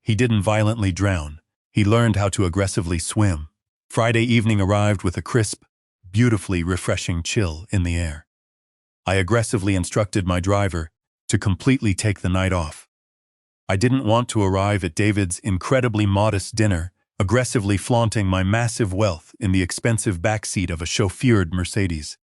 He didn't violently drown. He learned how to aggressively swim. Friday evening arrived with a crisp, beautifully refreshing chill in the air. I aggressively instructed my driver to completely take the night off. I didn't want to arrive at David's incredibly modest dinner, aggressively flaunting my massive wealth in the expensive backseat of a chauffeured Mercedes.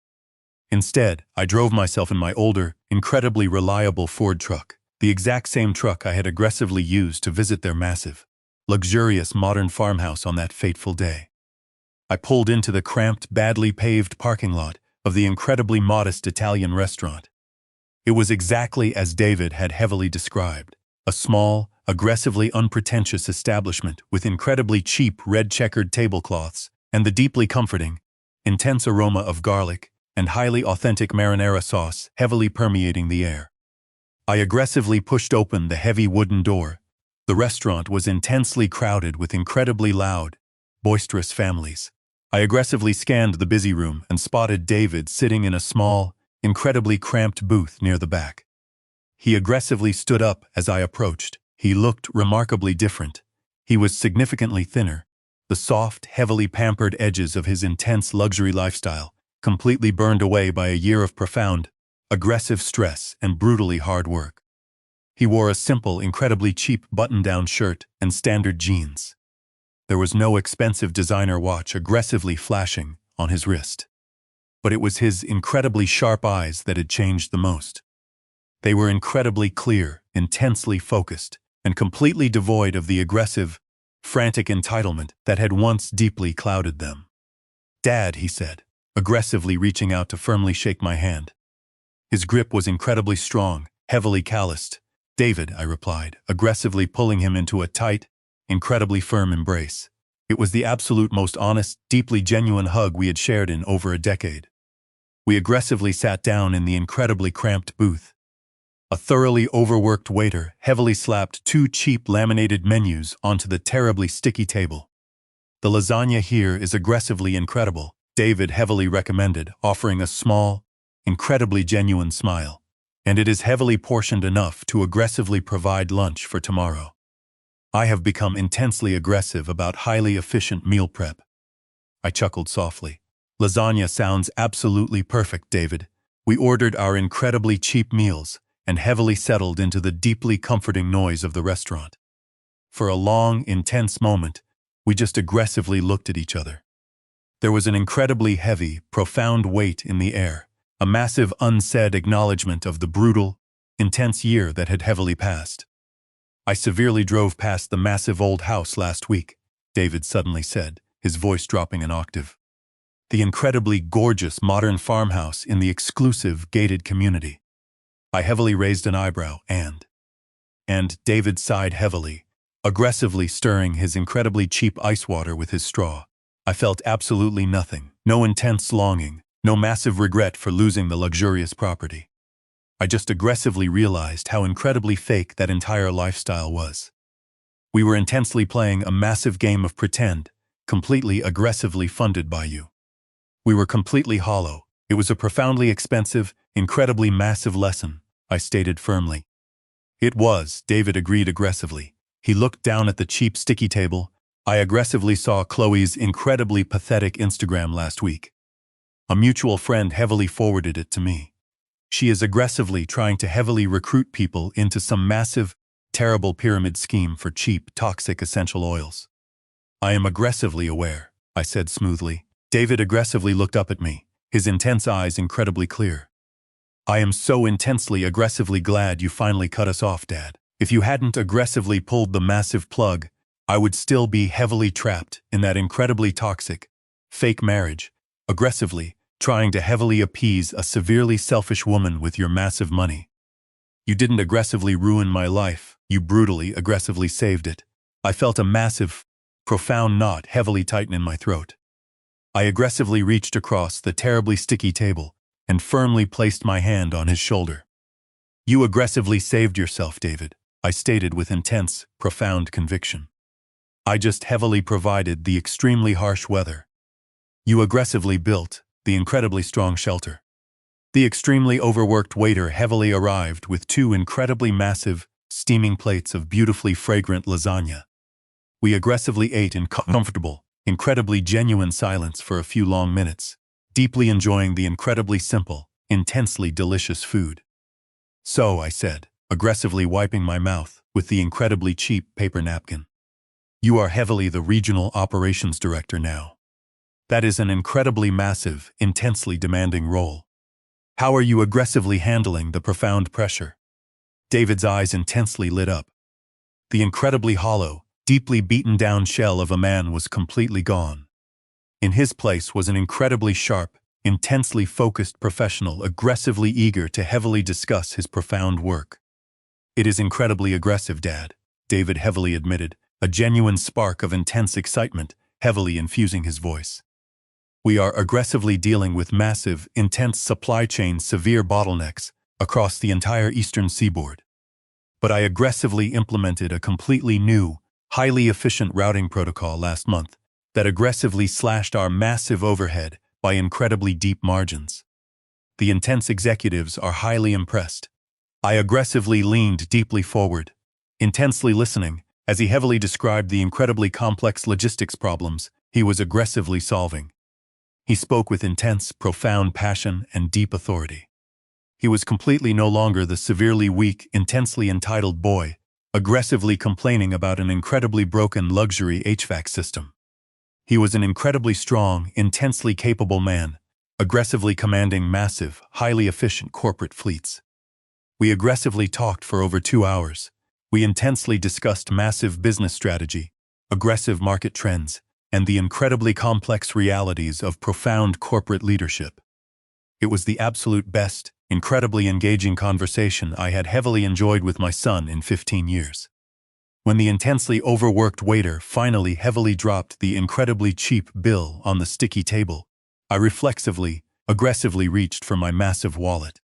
Instead, I drove myself in my older, incredibly reliable Ford truck, the exact same truck I had aggressively used to visit their massive, luxurious modern farmhouse on that fateful day. I pulled into the cramped, badly paved parking lot of the incredibly modest Italian restaurant. It was exactly as David had heavily described, a small, aggressively unpretentious establishment with incredibly cheap red-checkered tablecloths and the deeply comforting, intense aroma of garlic and highly authentic marinara sauce heavily permeating the air. I aggressively pushed open the heavy wooden door. The restaurant was intensely crowded with incredibly loud, boisterous families. I aggressively scanned the busy room and spotted David sitting in a small, incredibly cramped booth near the back. He aggressively stood up as I approached. He looked remarkably different. He was significantly thinner. The soft, heavily pampered edges of his intense luxury lifestyle, completely burned away by a year of profound, aggressive stress and brutally hard work. He wore a simple, incredibly cheap button-down shirt and standard jeans. There was no expensive designer watch aggressively flashing on his wrist. But it was his incredibly sharp eyes that had changed the most. They were incredibly clear, intensely focused, and completely devoid of the aggressive, frantic entitlement that had once deeply clouded them. Dad, he said, aggressively reaching out to firmly shake my hand. His grip was incredibly strong, heavily calloused. David, I replied, aggressively pulling him into a tight, incredibly firm embrace. It was the absolute most honest, deeply genuine hug we had shared in over a decade. We aggressively sat down in the incredibly cramped booth. A thoroughly overworked waiter heavily slapped 2 cheap laminated menus onto the terribly sticky table. The lasagna here is aggressively incredible, David heavily recommended, offering a small, incredibly genuine smile. And it is heavily portioned enough to aggressively provide lunch for tomorrow. I have become intensely aggressive about highly efficient meal prep. I chuckled softly. Lasagna sounds absolutely perfect, David. We ordered our incredibly cheap meals and heavily settled into the deeply comforting noise of the restaurant. For a long, intense moment, we just aggressively looked at each other. There was an incredibly heavy, profound weight in the air, a massive unsaid acknowledgement of the brutal, intense year that had heavily passed. I severely drove past the massive old house last week, David suddenly said, his voice dropping an octave. The incredibly gorgeous modern farmhouse in the exclusive gated community. I heavily raised an eyebrow and David sighed heavily, aggressively stirring his incredibly cheap ice water with his straw. I felt absolutely nothing, no intense longing, no massive regret for losing the luxurious property. I just aggressively realized how incredibly fake that entire lifestyle was. We were intensely playing a massive game of pretend, completely aggressively funded by you. We were completely hollow. It was a profoundly expensive, incredibly massive lesson, I stated firmly. It was, David agreed aggressively. He looked down at the cheap sticky table. I aggressively saw Chloe's incredibly pathetic Instagram last week. A mutual friend heavily forwarded it to me. She is aggressively trying to heavily recruit people into some massive, terrible pyramid scheme for cheap, toxic essential oils. I am aggressively aware, I said smoothly. David aggressively looked up at me, his intense eyes incredibly clear. I am so intensely aggressively glad you finally cut us off, Dad. If you hadn't aggressively pulled the massive plug, I would still be heavily trapped in that incredibly toxic, fake marriage, aggressively trying to heavily appease a severely selfish woman with your massive money. You didn't aggressively ruin my life, you brutally, aggressively saved it. I felt a massive, profound knot heavily tighten in my throat. I aggressively reached across the terribly sticky table and firmly placed my hand on his shoulder. You aggressively saved yourself, David, I stated with intense, profound conviction. I just heavily provided the extremely harsh weather. You aggressively built the incredibly strong shelter. The extremely overworked waiter heavily arrived with 2 incredibly massive, steaming plates of beautifully fragrant lasagna. We aggressively ate in comfortable, incredibly genuine silence for a few long minutes, deeply enjoying the incredibly simple, intensely delicious food. So, I said, aggressively wiping my mouth with the incredibly cheap paper napkin. You are heavily the regional operations director now. That is an incredibly massive, intensely demanding role. How are you aggressively handling the profound pressure? David's eyes intensely lit up. The incredibly hollow, deeply beaten down shell of a man was completely gone. In his place was an incredibly sharp, intensely focused professional aggressively eager to heavily discuss his profound work. It is incredibly aggressive, Dad, David heavily admitted, a genuine spark of intense excitement heavily infusing his voice. We are aggressively dealing with massive, intense supply chain severe bottlenecks across the entire eastern seaboard. But I aggressively implemented a completely new, highly efficient routing protocol last month that aggressively slashed our massive overhead by incredibly deep margins. The intense executives are highly impressed. I aggressively leaned deeply forward, intensely listening as he heavily described the incredibly complex logistics problems he was aggressively solving. He spoke with intense, profound passion and deep authority. He was completely no longer the severely weak, intensely entitled boy, aggressively complaining about an incredibly broken luxury HVAC system. He was an incredibly strong, intensely capable man, aggressively commanding massive, highly efficient corporate fleets. We aggressively talked for over 2 hours. We intensely discussed massive business strategy, aggressive market trends, and the incredibly complex realities of profound corporate leadership. It was the absolute best, incredibly engaging conversation I had heavily enjoyed with my son in 15 years. When the intensely overworked waiter finally heavily dropped the incredibly cheap bill on the sticky table, I reflexively, aggressively reached for my massive wallet.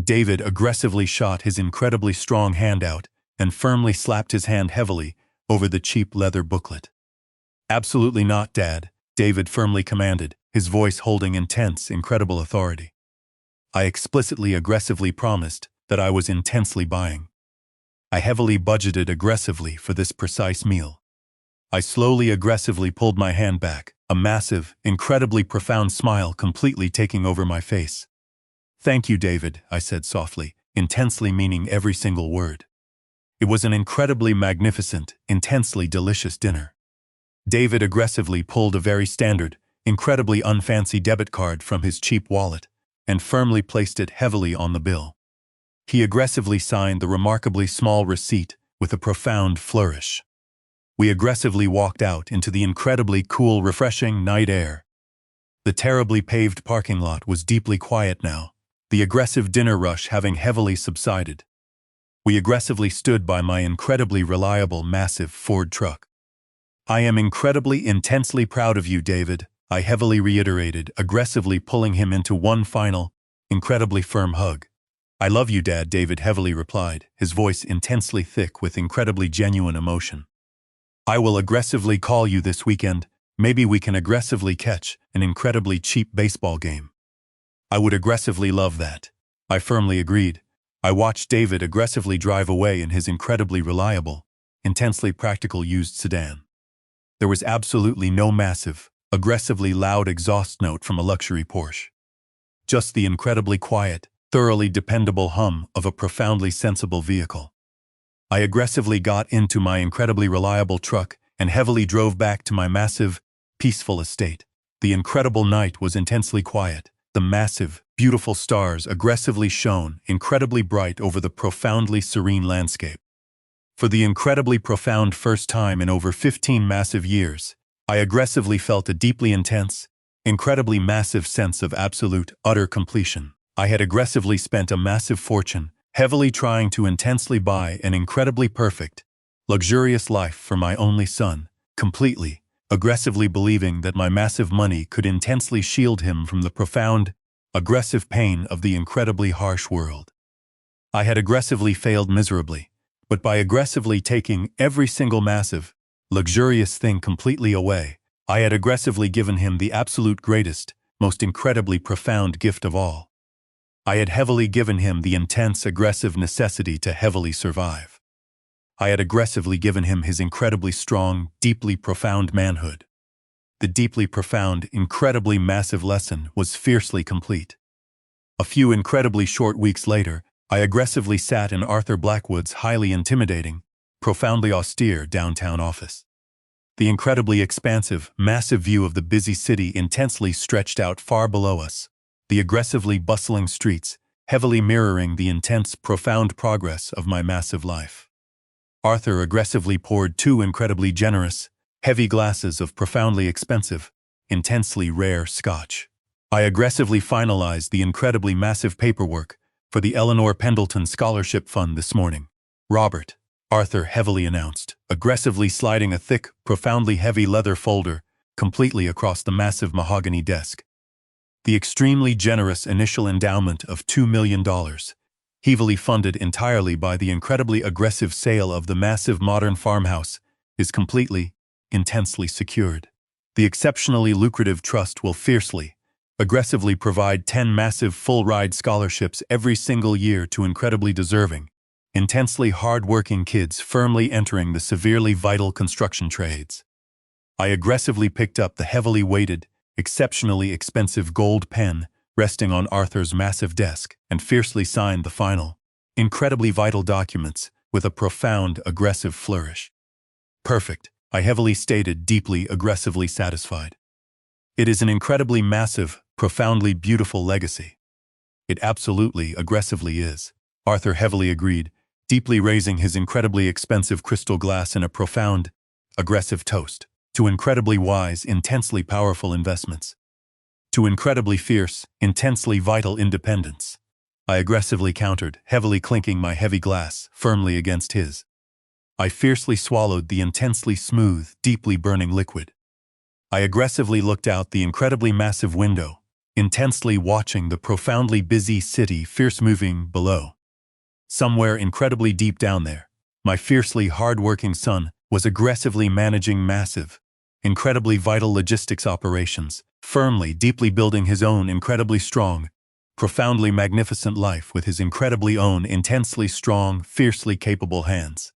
David aggressively shot his incredibly strong hand out and firmly slapped his hand heavily over the cheap leather booklet. Absolutely not, Dad, David firmly commanded, his voice holding intense, incredible authority. I explicitly aggressively promised that I was intensely buying. I heavily budgeted aggressively for this precise meal. I slowly aggressively pulled my hand back, a massive, incredibly profound smile completely taking over my face. Thank you, David, I said softly, intensely meaning every single word. It was an incredibly magnificent, intensely delicious dinner. David aggressively pulled a very standard, incredibly unfancy debit card from his cheap wallet and firmly placed it heavily on the bill. He aggressively signed the remarkably small receipt with a profound flourish. We aggressively walked out into the incredibly cool, refreshing night air. The terribly paved parking lot was deeply quiet now, the aggressive dinner rush having heavily subsided. We aggressively stood by my incredibly reliable, massive Ford truck. I am incredibly, intensely proud of you, David, I heavily reiterated, aggressively pulling him into one final, incredibly firm hug. I love you, Dad, David heavily replied, his voice intensely thick with incredibly genuine emotion. I will aggressively call you this weekend, Maybe we can aggressively catch an incredibly cheap baseball game. I would aggressively love that. I firmly agreed. I watched David aggressively drive away in his incredibly reliable, intensely practical used sedan. There was absolutely no massive, aggressively loud exhaust note from a luxury Porsche. Just the incredibly quiet, thoroughly dependable hum of a profoundly sensible vehicle. I aggressively got into my incredibly reliable truck and heavily drove back to my massive, peaceful estate. The incredible night was intensely quiet. The massive, beautiful stars aggressively shone incredibly bright over the profoundly serene landscape. For the incredibly profound first time in over 15 massive years, I aggressively felt a deeply intense, incredibly massive sense of absolute, utter completion. I had aggressively spent a massive fortune, heavily trying to intensely buy an incredibly perfect, luxurious life for my only son, completely, aggressively believing that my massive money could intensely shield him from the profound, aggressive pain of the incredibly harsh world. I had aggressively failed miserably, but by aggressively taking every single massive, luxurious thing completely away, I had aggressively given him the absolute greatest, most incredibly profound gift of all. I had heavily given him the intense, aggressive necessity to heavily survive. I had aggressively given him his incredibly strong, deeply profound manhood. The deeply profound, incredibly massive lesson was fiercely complete. A few incredibly short weeks later, I aggressively sat in Arthur Blackwood's highly intimidating, profoundly austere downtown office. The incredibly expansive, massive view of the busy city intensely stretched out far below us, the aggressively bustling streets, heavily mirroring the intense, profound progress of my massive life. Arthur aggressively poured 2 incredibly generous, heavy glasses of profoundly expensive, intensely rare scotch. I aggressively finalized the incredibly massive paperwork for the Eleanor Pendleton Scholarship Fund this morning. Robert, Arthur heavily announced, aggressively sliding a thick, profoundly heavy leather folder completely across the massive mahogany desk. The extremely generous initial endowment of $2 million, heavily funded entirely by the incredibly aggressive sale of the massive modern farmhouse, is completely, intensely secured. The exceptionally lucrative trust will fiercely, aggressively provide 10 massive full-ride scholarships every single year to incredibly deserving, intensely hard-working kids firmly entering the severely vital construction trades. I aggressively picked up the heavily weighted, exceptionally expensive gold pen resting on Arthur's massive desk and fiercely signed the final, incredibly vital documents with a profound, aggressive flourish. Perfect, I heavily stated, deeply, aggressively satisfied. It is an incredibly massive, profoundly beautiful legacy. It absolutely, aggressively is. Arthur heavily agreed, deeply raising his incredibly expensive crystal glass in a profound, aggressive toast to incredibly wise, intensely powerful investments. To incredibly fierce, intensely vital independence. I aggressively countered, heavily clinking my heavy glass firmly against his. I fiercely swallowed the intensely smooth, deeply burning liquid. I aggressively looked out the incredibly massive window, intensely watching the profoundly busy city fierce moving below. Somewhere incredibly deep down there, my fiercely hard-working son was aggressively managing massive, incredibly vital logistics operations, firmly, deeply building his own incredibly strong, profoundly magnificent life with his incredibly own intensely strong, fiercely capable hands.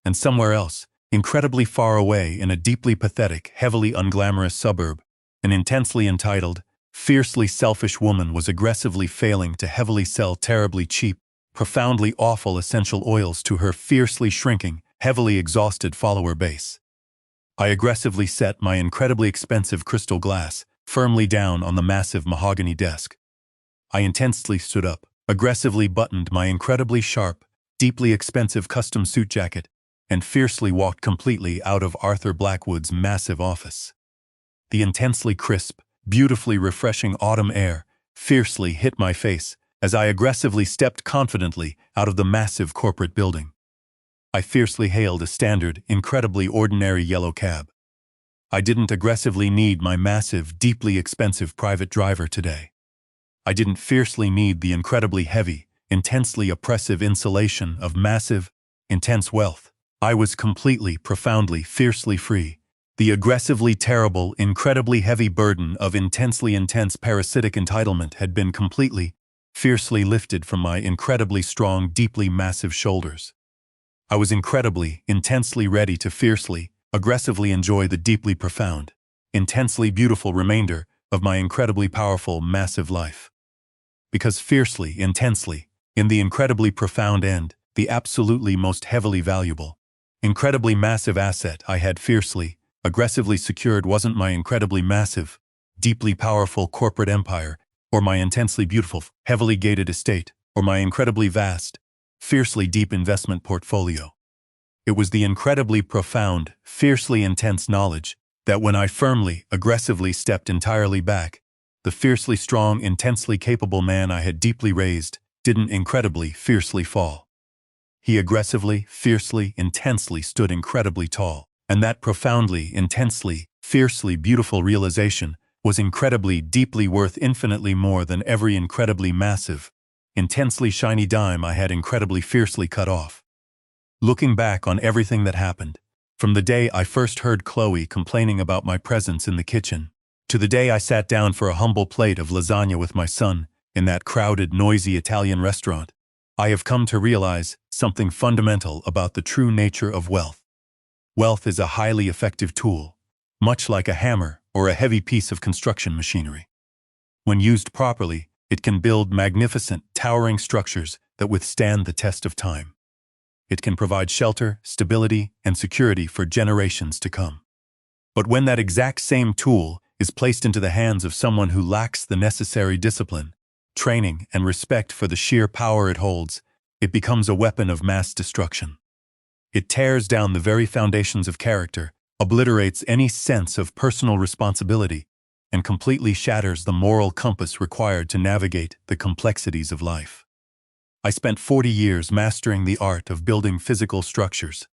And somewhere else, incredibly far away in a deeply pathetic, heavily unglamorous suburb, an intensely entitled, fiercely selfish woman was aggressively failing to heavily sell terribly cheap, profoundly awful essential oils to her fiercely shrinking, heavily exhausted follower base. I aggressively set my incredibly expensive crystal glass firmly down on the massive mahogany desk. I intensely stood up, aggressively buttoned my incredibly sharp, deeply expensive custom suit jacket, and fiercely walked completely out of Arthur Blackwood's massive office. The intensely crisp, beautifully refreshing autumn air fiercely hit my face as I aggressively stepped confidently out of the massive corporate building. I fiercely hailed a standard, incredibly ordinary yellow cab. I didn't aggressively need my massive, deeply expensive private driver today. I didn't fiercely need the incredibly heavy, intensely oppressive insulation of massive, intense wealth. I was completely, profoundly, fiercely free. The aggressively terrible, incredibly heavy burden of intensely intense parasitic entitlement had been completely, fiercely lifted from my incredibly strong, deeply massive shoulders. I was incredibly, intensely ready to fiercely, aggressively enjoy the deeply profound, intensely beautiful remainder of my incredibly powerful, massive life. Because fiercely, intensely, in the incredibly profound end, the absolutely most heavily valuable, incredibly massive asset I had fiercely, aggressively secured wasn't my incredibly massive, deeply powerful corporate empire, or my intensely beautiful, heavily gated estate, or my incredibly vast, fiercely deep investment portfolio. It was the incredibly profound, fiercely intense knowledge that when I firmly, aggressively stepped entirely back, the fiercely strong, intensely capable man I had deeply raised didn't incredibly, fiercely fall. He aggressively, fiercely, intensely stood incredibly tall. And that profoundly, intensely, fiercely beautiful realization was incredibly, deeply worth infinitely more than every incredibly massive, intensely shiny dime I had incredibly fiercely cut off. Looking back on everything that happened, from the day I first heard Chloe complaining about my presence in the kitchen, to the day I sat down for a humble plate of lasagna with my son in that crowded, noisy Italian restaurant, I have come to realize something fundamental about the true nature of wealth. Wealth is a highly effective tool, much like a hammer or a heavy piece of construction machinery. When used properly, it can build magnificent, towering structures that withstand the test of time. It can provide shelter, stability, and security for generations to come. But when that exact same tool is placed into the hands of someone who lacks the necessary discipline, training, and respect for the sheer power it holds, it becomes a weapon of mass destruction. It tears down the very foundations of character, obliterates any sense of personal responsibility, and completely shatters the moral compass required to navigate the complexities of life. I spent 40 years mastering the art of building physical structures.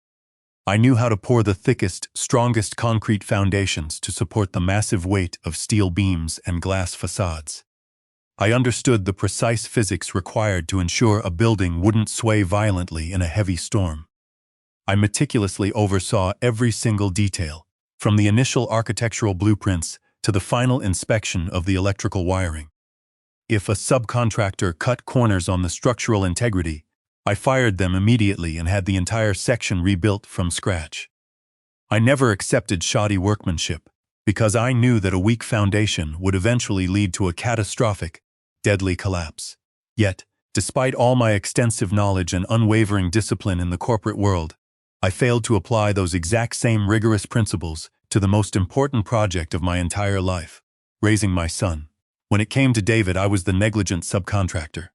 I knew how to pour the thickest, strongest concrete foundations to support the massive weight of steel beams and glass facades. I understood the precise physics required to ensure a building wouldn't sway violently in a heavy storm. I meticulously oversaw every single detail, from the initial architectural blueprints to the final inspection of the electrical wiring. If a subcontractor cut corners on the structural integrity, I fired them immediately and had the entire section rebuilt from scratch. I never accepted shoddy workmanship, because I knew that a weak foundation would eventually lead to a catastrophic, deadly collapse. Yet, despite all my extensive knowledge and unwavering discipline in the corporate world, I failed to apply those exact same rigorous principles to the most important project of my entire life, raising my son. When it came to David, I was the negligent subcontractor.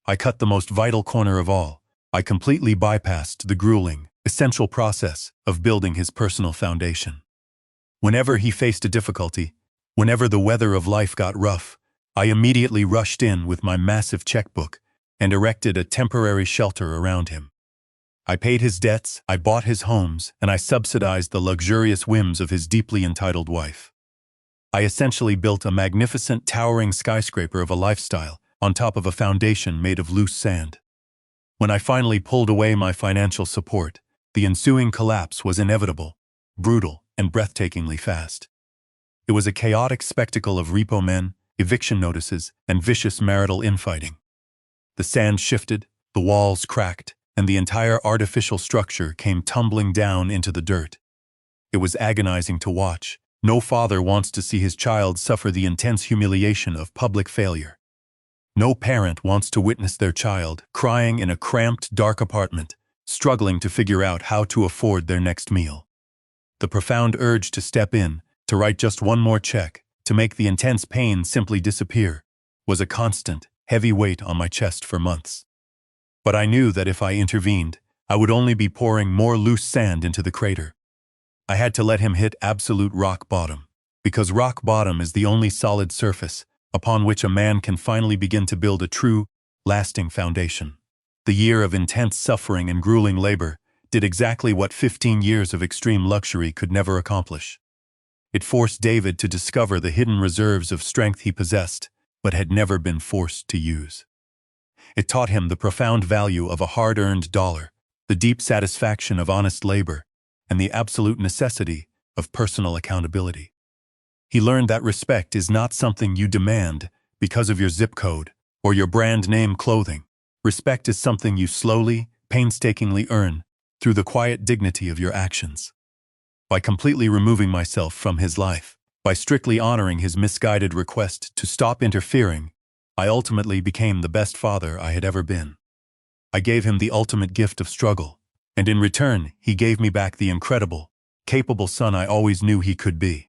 I cut the most vital corner of all. I completely bypassed the grueling, essential process of building his personal foundation. Whenever he faced a difficulty, whenever the weather of life got rough, I immediately rushed in with my massive checkbook and erected a temporary shelter around him. I paid his debts, I bought his homes, and I subsidized the luxurious whims of his deeply entitled wife. I essentially built a magnificent, towering skyscraper of a lifestyle on top of a foundation made of loose sand. When I finally pulled away my financial support, the ensuing collapse was inevitable, brutal, and breathtakingly fast. It was a chaotic spectacle of repo men, eviction notices, and vicious marital infighting. The sand shifted, the walls cracked, and the entire artificial structure came tumbling down into the dirt. It was agonizing to watch. No father wants to see his child suffer the intense humiliation of public failure. No parent wants to witness their child crying in a cramped, dark apartment, struggling to figure out how to afford their next meal. The profound urge to step in, to write just one more check, to make the intense pain simply disappear, was a constant, heavy weight on my chest for months. But I knew that if I intervened, I would only be pouring more loose sand into the crater. I had to let him hit absolute rock bottom, because rock bottom is the only solid surface upon which a man can finally begin to build a true, lasting foundation. The year of intense suffering and grueling labor did exactly what 15 years of extreme luxury could never accomplish. It forced David to discover the hidden reserves of strength he possessed, but had never been forced to use. It taught him the profound value of a hard-earned dollar, the deep satisfaction of honest labor, and the absolute necessity of personal accountability. He learned that respect is not something you demand because of your zip code or your brand name clothing. Respect is something you slowly, painstakingly earn through the quiet dignity of your actions. By completely removing myself from his life, by strictly honoring his misguided request to stop interfering, I ultimately became the best father I had ever been. I gave him the ultimate gift of struggle, and in return, he gave me back the incredible, capable son I always knew he could be.